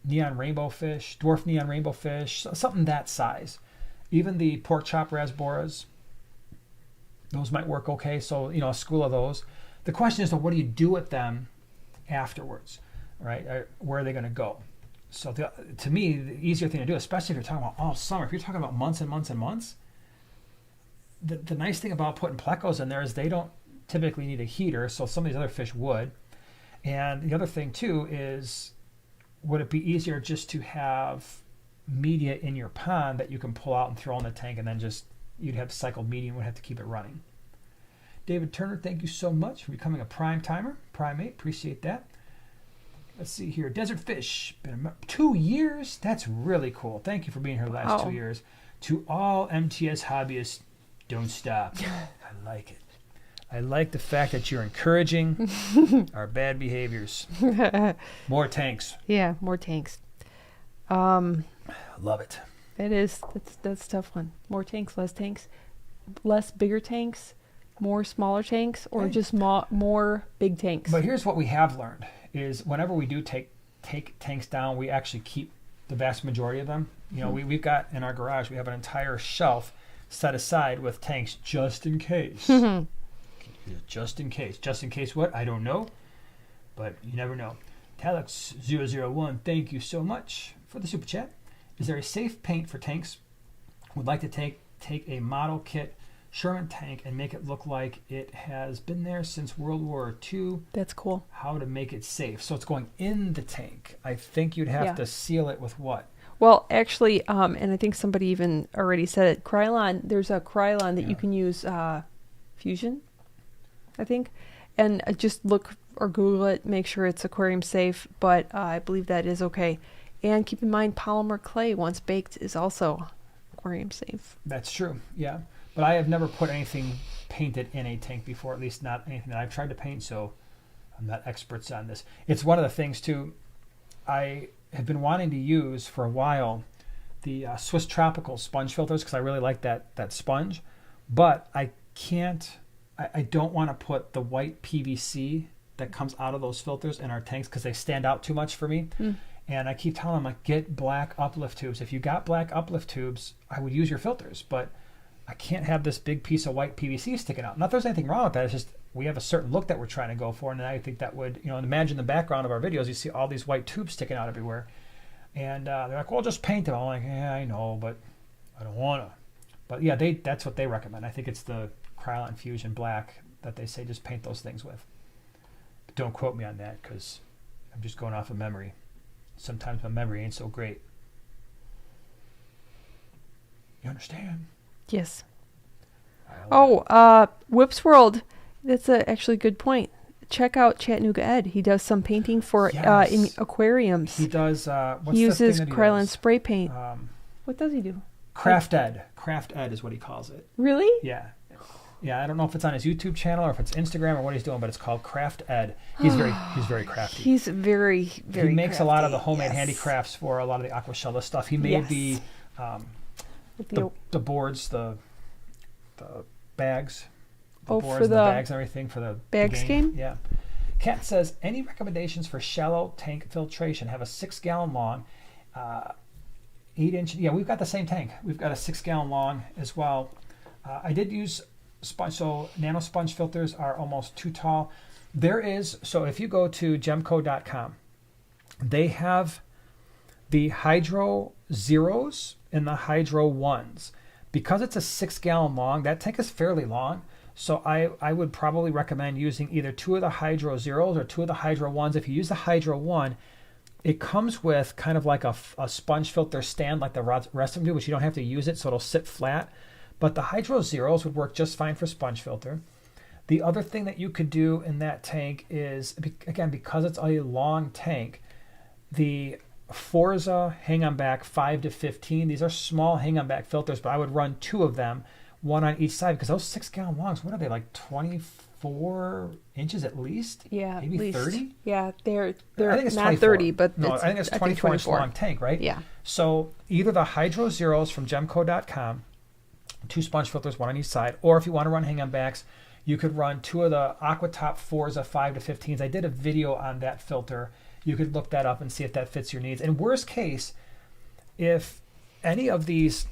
Neon rainbow fish, dwarf neon rainbow fish, something that size. Even the pork chop rasboras, those might work okay. So, a school of those. The question is, what do you do with them afterwards, right? Where are they going to go? So to me, the easier thing to do, especially if you're talking about all summer, if you're talking about months and months and months, the nice thing about putting plecos in there is they don't typically need a heater, so some of these other fish would. And the other thing too is, would it be easier just to have media in your pond that you can pull out and throw in the tank, and then you'd have cycled media and would have to keep it running. David Turner, thank you so much for becoming a primate. Appreciate that. Let's see here. Desert Fish, been 2 years. That's really cool. Thank you for being here the last 2 years. To all MTS hobbyists, don't stop. I like it. I like the fact that you're encouraging our bad behaviors. More tanks. Yeah, more tanks. Love it. It is. That's a tough one. More tanks, less bigger tanks, more smaller tanks, or just more big tanks. But here's what we have learned is whenever we do take tanks down, we actually keep the vast majority of them. You know, we've got in our garage, we have an entire shelf set aside with tanks just in case. Just in case. Just in case what? I don't know. But you never know. Talix001, thank you so much for the super chat. Is there a safe paint for tanks? Would like to take a model kit Sherman tank and make it look like it has been there since World War II. That's cool. How to make it safe. So it's going in the tank. I think you'd have to seal it with what? Well, actually, and I think somebody even already said it, Krylon, there's a Krylon that you can use, Fusion, I think. And just look or Google it, make sure it's aquarium safe, but I believe that is okay. And keep in mind, polymer clay, once baked, is also aquarium safe. That's true, yeah. But I have never put anything painted in a tank before, at least not anything that I've tried to paint, so I'm not experts on this. It's one of the things, too, I have been wanting to use for a while, the Swiss Tropical sponge filters, because I really like that sponge. But I don't want to put the white PVC that comes out of those filters in our tanks because they stand out too much for me. And I keep telling them, like, get black uplift tubes. If you got black uplift tubes, I would use your filters, but I can't have this big piece of white PVC sticking out. Not that there's anything wrong with that. It's just we have a certain look that we're trying to go for, and I think that would, imagine the background of our videos. You see all these white tubes sticking out everywhere, and they're like, "Well, just paint them." I'm like, "Yeah, I know, but I don't want to." But yeah, that's what they recommend. I think it's the Krylon Fusion Black that they say just paint those things with. But don't quote me on that because I'm just going off of memory. Sometimes my memory ain't so great. You understand? Yes. Whips World. That's actually a good point. Check out Chattanooga Ed. He does some painting for in aquariums. He does. He uses Krylon spray paint. What does he do? Craft Ed. Craft Ed is what he calls it. Really? Yeah. Yeah, I don't know if it's on his YouTube channel or if it's Instagram or what he's doing, but it's called Craft Ed. He's very crafty. He's very He makes crafty. a lot of the homemade handicrafts for a lot of the Aquashella stuff. He made the boards, the bags, the boards, for the bags and everything for the bags game. Yeah. Kat says, any recommendations for shallow tank filtration? Have a 6-gallon long, 8-inch. Yeah, we've got the same tank. We've got a 6-gallon long as well. I did use sponge, so nano sponge filters are almost too tall. So if you go to gemco.com, they have the Hydro Zeros and the Hydro 1s. Because it's a 6-gallon long, that tank is fairly long. So I would probably recommend using either 2 of the Hydro Zeros or 2 of the Hydro 1s. If you use the Hydro 1, it comes with kind of like a sponge filter stand like the rest of them do, but you don't have to use it, so it'll sit flat. But the Hydro Zeros would work just fine for sponge filter. The other thing that you could do in that tank is, again, because it's a long tank, the Forza hang-on back 5 to 15. These are small hang-on back filters, but I would run 2 of them, 1 on each side, because those 6-gallon longs, what are they, like 24 inches at least? Yeah, maybe at least. 30. Yeah, they're I think it's not 24. 30, but no, I think it's 24 inch long tank, right? Yeah. So either the Hydro Zeros from gemco.com, 2 sponge filters, 1 on each side, or if you want to run hang-on backs, you could run 2 of the Aquatop Forza 5 to 15s. I did a video on that filter. You could look that up and see if that fits your needs. And worst case, if any of these,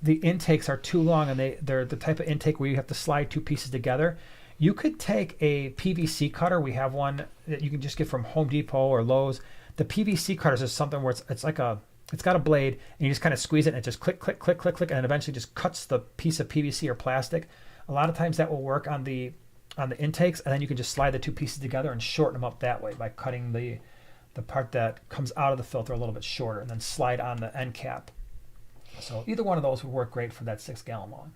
the intakes are too long and they're the type of intake where you have to slide 2 pieces together, you could take a PVC cutter. We have one that you can just get from Home Depot or Lowe's. The PVC cutters is something where it's got a blade and you just kind of squeeze it and it just click, click, click, click, click, and it eventually just cuts the piece of PVC or plastic. A lot of times that will work on the intakes, and then you can just slide the 2 pieces together and shorten them up that way by cutting the part that comes out of the filter a little bit shorter and then slide on the end cap. So either one of those would work great for that 6-gallon long.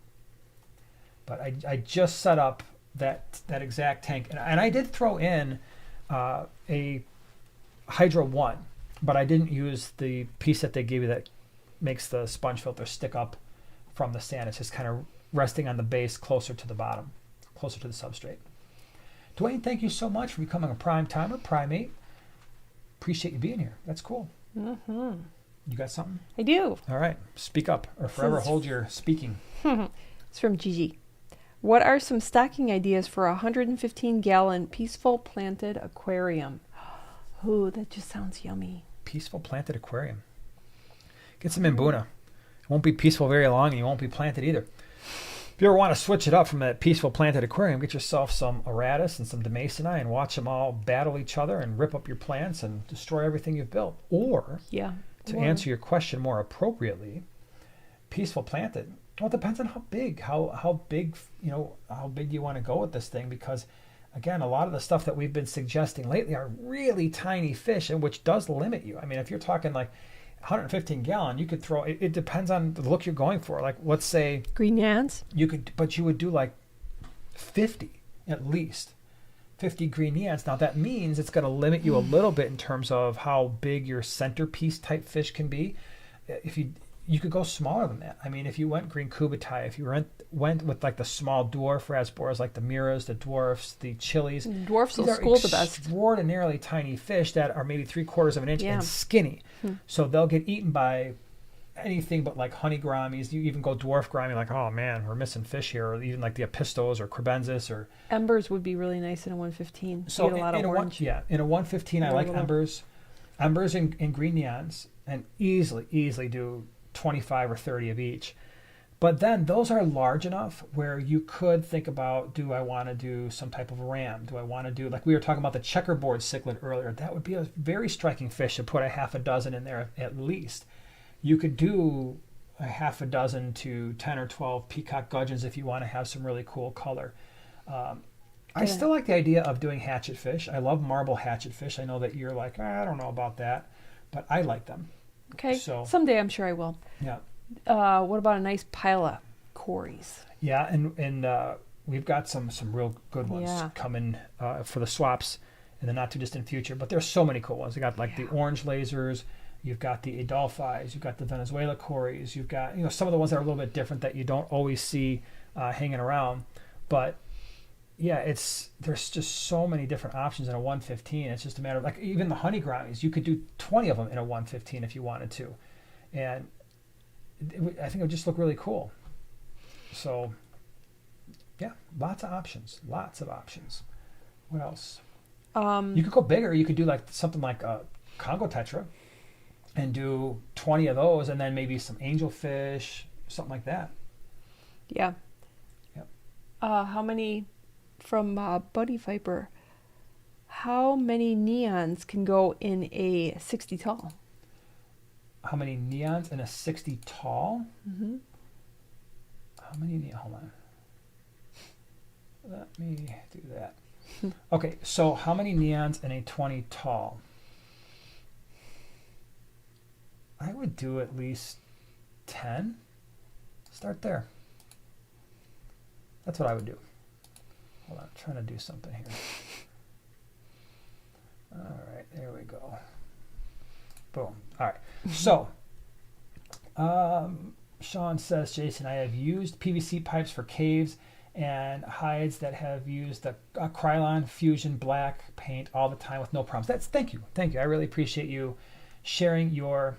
But I just set up that exact tank, and I did throw in a Hydro 1, but I didn't use the piece that they gave you that makes the sponge filter stick up from the stand. It's just kind of resting on the base closer to the bottom, closer to the substrate. Dwayne, thank you so much for becoming a prime timer, primate. Appreciate you being here. That's cool. Mm-hmm. You got something? I do. All right. Speak up or forever hold your speaking. It's from Gigi. What are some stocking ideas for a 115-gallon peaceful planted aquarium? Ooh, that just sounds yummy. Peaceful planted aquarium. Get some Mbuna. It won't be peaceful very long, and you won't be planted either. If you ever want to switch it up from that peaceful planted aquarium, get yourself some Aratus and some Demasoni and watch them all battle each other and rip up your plants and destroy everything you've built. Or, to answer your question more appropriately, peaceful planted. Well, it depends on how big, how big, how big you want to go with this thing, because again, a lot of the stuff that we've been suggesting lately are really tiny fish, and which does limit you. I mean, if you're talking like 115 gallon, you could throw, it depends on the look you're going for. Like, let's say green yans, but you would do like 50 at least. 50 green yans. Now that means it's going to limit you a little bit in terms of how big your centerpiece type fish can be. If you could go smaller than that. I mean, if you went green cubitai, if you went with like the small dwarf rasboras, like the miras, the dwarfs, the chilies. Dwarfs will school the best. Extraordinarily tiny fish that are maybe 3/4 of an inch and skinny. So they'll get eaten by anything but like honey gouramis. You even go dwarf gourami, like, oh man, we're missing fish here. Or even like the apistos or crebensis or embers would be really nice in a 115. So you get a lot of orange. In a 115, I like embers and green neons, and easily do 25 or 30 of each. But then those are large enough where you could think about, do I want to do some type of a ram? Do I want to do, like we were talking about the checkerboard cichlid earlier, that would be a very striking fish to put a half a dozen in there at least. You could do a half a dozen to 10 or 12 peacock gudgeons if you want to have some really cool color. I still like the idea of doing hatchet fish. I love marble hatchet fish. I know that you're like, I don't know about that, but I like them. Okay, so someday I'm sure I will. Yeah. What about a nice pile of cories? Yeah, and we've got some real good ones coming for the swaps in the not too distant future. But there's so many cool ones. You got like the orange lasers. You've got the Adolphis. You've got the Venezuela cories. You've got some of the ones that are a little bit different that you don't always see hanging around. But yeah, there's just so many different options in a 115. It's just a matter of, like, even the honey gouramis. You could do 20 of them in a 115 if you wanted to, and I think it would just look really cool. So yeah, lots of options. What else? You could go bigger. You could do like something like a Congo tetra and do 20 of those, and then maybe some angelfish, something like that. Yeah. Yep. How many, from Buddy Viper, how many neons can go in a 60 tall? How many neons in a 60 tall? Mm-hmm. How many neons? Hold on. Let me do that. Okay, so how many neons in a 20 tall? I would do at least 10. Start there. That's what I would do. Hold on, I'm trying to do something here. All right, there we go. Boom. All right. So, Sean says, Jason, I have used PVC pipes for caves and hides that have used the Krylon Fusion black paint all the time with no problems. Thank you. I really appreciate you sharing your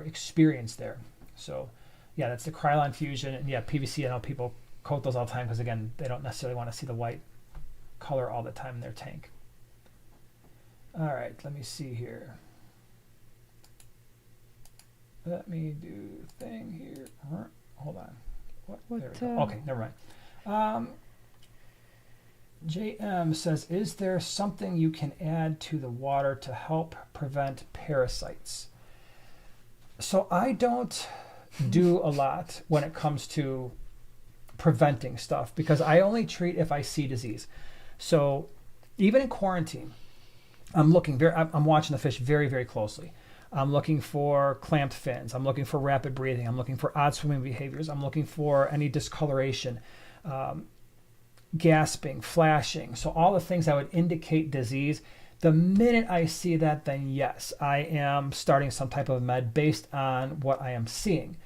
experience there. So, yeah, that's the Krylon Fusion, and yeah, PVC. I know people coat those all the time because, again, they don't necessarily want to see the white color all the time in their tank. All right, let me see here. Let me do the thing here. Hold on. What there we go. Okay, never mind. JM says, is there something you can add to the water to help prevent parasites? So I don't do a lot when it comes to preventing stuff, because I only treat if I see disease. So even in quarantine, I'm watching the fish very, very closely. I'm looking for clamped fins. I'm looking for rapid breathing. I'm looking for odd swimming behaviors. I'm looking for any discoloration, gasping, flashing. So all the things that would indicate disease. The minute I see that, then yes, I am starting some type of med based on what I am seeing.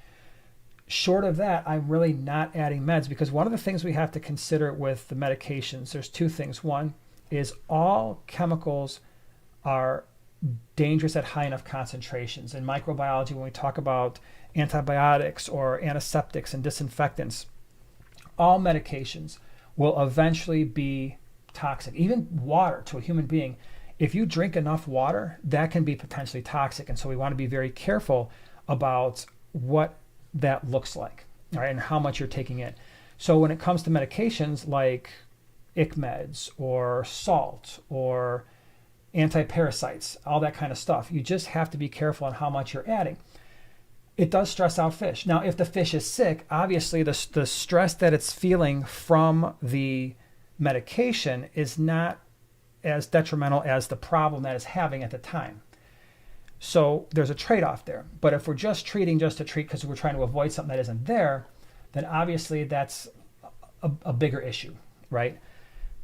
Short of that, I'm really not adding meds, because one of the things we have to consider with the medications, there's two things. One is all chemicals are dangerous at high enough concentrations. In microbiology, when we talk about antibiotics or antiseptics and disinfectants, all medications will eventually be toxic. Even water to a human being, if you drink enough water, that can be potentially toxic. And so we want to be very careful about what that looks like, right, and how much you're taking in. So when it comes to medications like ick meds or salt or anti-parasites, all that kind of stuff, you just have to be careful on how much you're adding. It does stress out fish. Now, if the fish is sick, obviously the stress that it's feeling from the medication is not as detrimental as the problem that it's having at the time. So there's a trade-off there. But if we're just treating just to treat because we're trying to avoid something that isn't there, then obviously that's a bigger issue, right?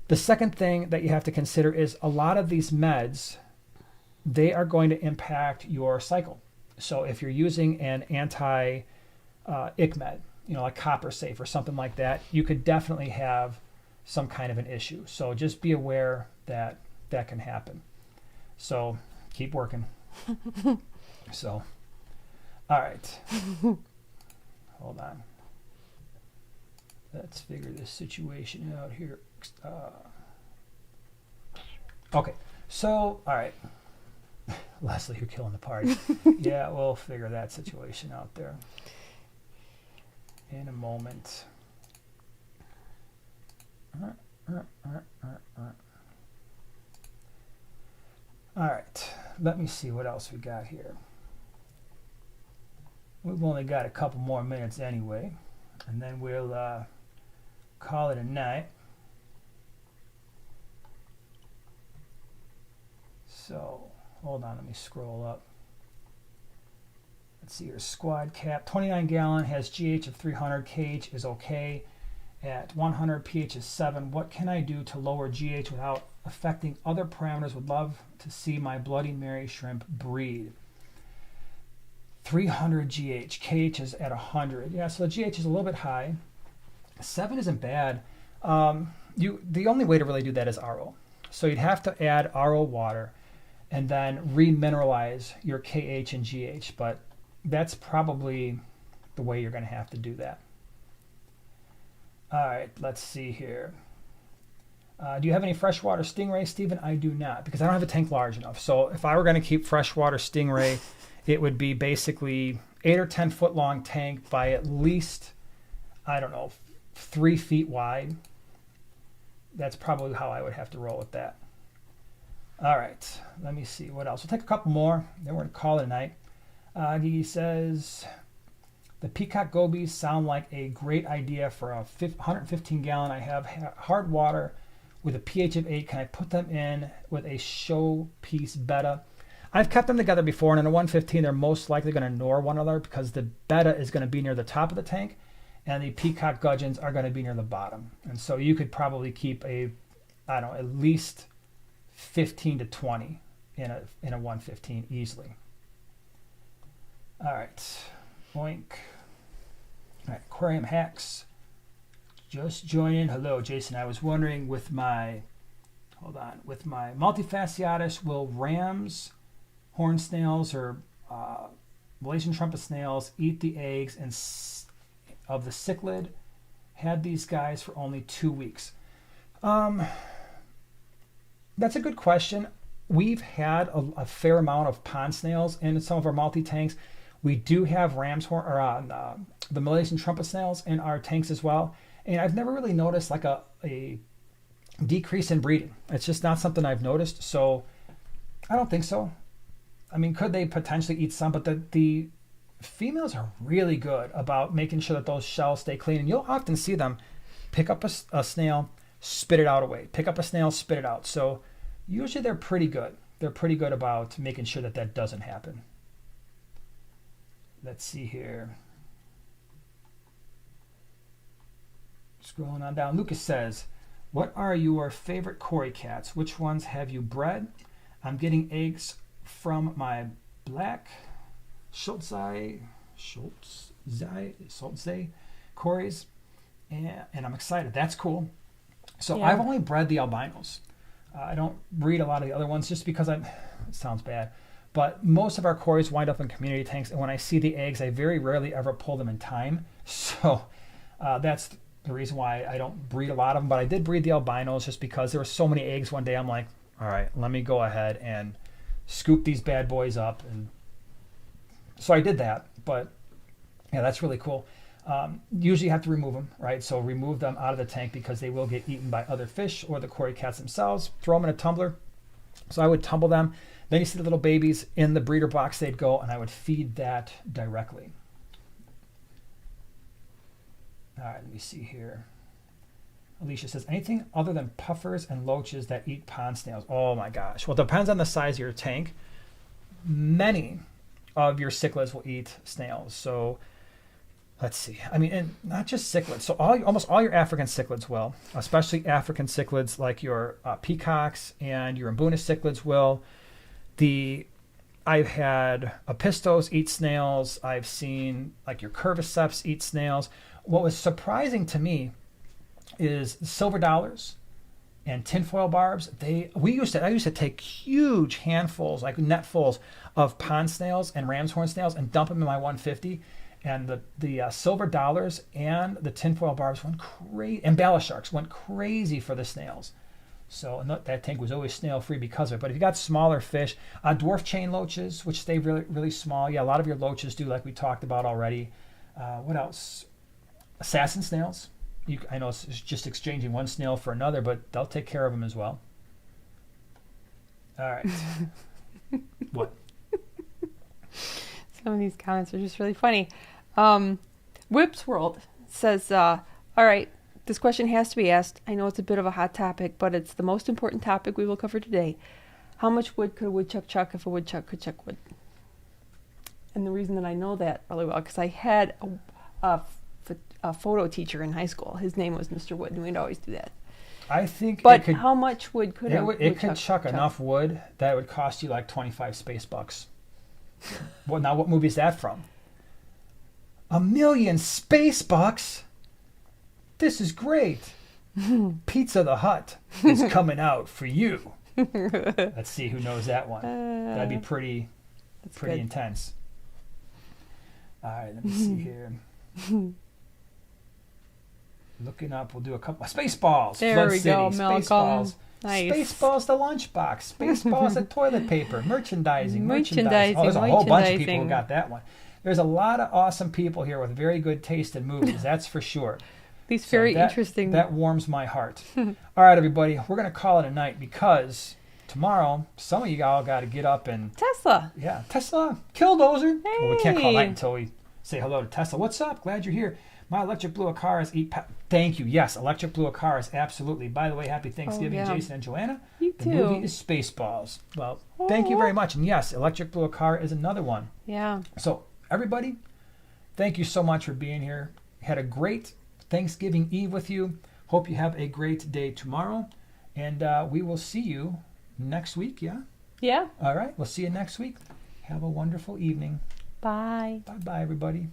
The second thing that you have to consider is a lot of these meds, they are going to impact your cycle. So if you're using an anti-ick med, like Copper Safe or something like that, you could definitely have some kind of an issue. So just be aware that that can happen. So keep working. So, all right. Hold on. Let's figure this situation out here. Okay. So, all right. Leslie, you're killing the party. Yeah, we'll figure that situation out there in a moment. All right, let me see what else we got here. We've only got a couple more minutes anyway, and then we'll call it a night. So, hold on, let me scroll up. Let's see here, squad cap, 29 gallon, has GH of 300, KH is okay. At 100, pH is 7. What can I do to lower GH without affecting other parameters? Would love to see my Bloody Mary shrimp breed. 300 GH, KH is at 100. Yeah, so the GH is a little bit high. 7 isn't bad. The only way to really do that is RO. So you'd have to add RO water and then remineralize your KH and GH, but that's probably the way you're going to have to do that. All right, let's see here. Do you have any freshwater stingray, Stephen? I do not, because I don't have a tank large enough. So if I were going to keep freshwater stingray, it would be basically 8 or 10 foot long tank by at least, 3 feet wide. That's probably how I would have to roll with that. All right, let me see what else. We'll take a couple more, then we're going to call it a night. Gigi says, the peacock gobies sound like a great idea for a 115 gallon. I have hard water with a pH of 8. Can I put them in with a showpiece betta? I've kept them together before, and in a 115, they're most likely going to gnaw one another because the betta is going to be near the top of the tank, and the peacock gudgeons are going to be near the bottom. And so you could probably keep at least 15 to 20 in a 115 easily. All right. Boink. All right, aquarium hacks. Just join in. Hello, Jason. I was wondering with my multifasciatus, will rams, horn snails, or Malaysian trumpet snails eat the eggs of the cichlid? Had these guys for only 2 weeks. That's a good question. We've had a fair amount of pond snails in some of our multi-tanks. We do have ram's horn or the Malaysian trumpet snails in our tanks as well, and I've never really noticed like a decrease in breeding. It's just not something I've noticed, so I don't think so. I mean, could they potentially eat some? But the females are really good about making sure that those shells stay clean, and you'll often see them pick up a snail, spit it out away. Pick up a snail, spit it out. So usually they're pretty good. They're pretty good about making sure that that doesn't happen. Let's see here. Scrolling on down. Lucas says, what are your favorite Cory cats? Which ones have you bred? I'm getting eggs from my black Schultze Corys, and I'm excited. That's cool. So yeah. I've only bred the albinos. I don't breed a lot of the other ones just because it sounds bad. But most of our Corys wind up in community tanks, and when I see the eggs, I very rarely ever pull them in time. So that's the reason why I don't breed a lot of them. But I did breed the albinos just because there were so many eggs one day. I'm like, all right, let me go ahead and scoop these bad boys up. And so I did that, but yeah, that's really cool. Usually you have to remove them, right? So remove them out of the tank because they will get eaten by other fish or the cory cats themselves. Throw them in a tumbler. So I would tumble them. Then you see the little babies in the breeder box, they'd go, and I would feed that directly. All right, let me see here. Alicia says, anything other than puffers and loaches that eat pond snails? Oh my gosh. Well, it depends on the size of your tank. Many of your cichlids will eat snails. So let's see. I mean, and not just cichlids. So almost all your African cichlids will, especially African cichlids like your peacocks and your Mbuna cichlids will. I've had apistos eat snails. I've seen like your curviceps eat snails. What was surprising to me is silver dollars and tinfoil barbs. I used to take huge handfuls, like netfuls of pond snails and ram's horn snails and dump them in my 150. And the silver dollars and the tinfoil barbs went crazy, and bala sharks went crazy for the snails. So that tank was always snail free because of it. But if you got smaller fish, dwarf chain loaches, which stay really, really small. Yeah, a lot of your loaches do, like we talked about already. What else? Assassin snails. I know it's just exchanging one snail for another, but they'll take care of them as well. All right. What? Some of these comments are just really funny. Whips World says, all right, this question has to be asked. I know it's a bit of a hot topic, but it's the most important topic we will cover today. How much wood could a woodchuck chuck if a woodchuck could chuck wood? And the reason that I know that really well, because I had a photo teacher in high school. His name was Mr. Wood, and we'd always do that. I think but how much wood could it could chuck enough wood that it would cost you like 25 space bucks. Well, now what movie is that from? $1,000,000 space bucks? This is great. Pizza the Hut is coming out for you. Let's see who knows that one. That'd be pretty intense. All right, let me see here. Looking up, we'll do a couple of Spaceballs. There Flood we City, go, Malcolm. Spaceballs. Nice. Spaceballs the lunchbox. Spaceballs the toilet paper. Merchandising. Oh, there's a whole bunch of people who got that one. There's a lot of awesome people here with very good taste in movies, that's for sure. These very interesting. That warms my heart. All right, everybody, we're going to call it a night because tomorrow, some of you all got to get up and... Tesla. Yeah, Tesla. Killdozer. Hey. Well, we can't call it night until we say hello to Tesla. What's up? Glad you're here. My electric blue cars eat... Thank you. Yes, electric blue cars, absolutely. By the way, happy Thanksgiving, Jason and Joanna. You the too. movie is Spaceballs. Well, thank you very much. And yes, electric blue car is another one. Yeah. So, everybody, thank you so much for being here. Had a great Thanksgiving Eve with you. Hope you have a great day tomorrow. And we will see you next week, yeah? Yeah. All right, we'll see you next week. Have a wonderful evening. Bye. Bye-bye, everybody.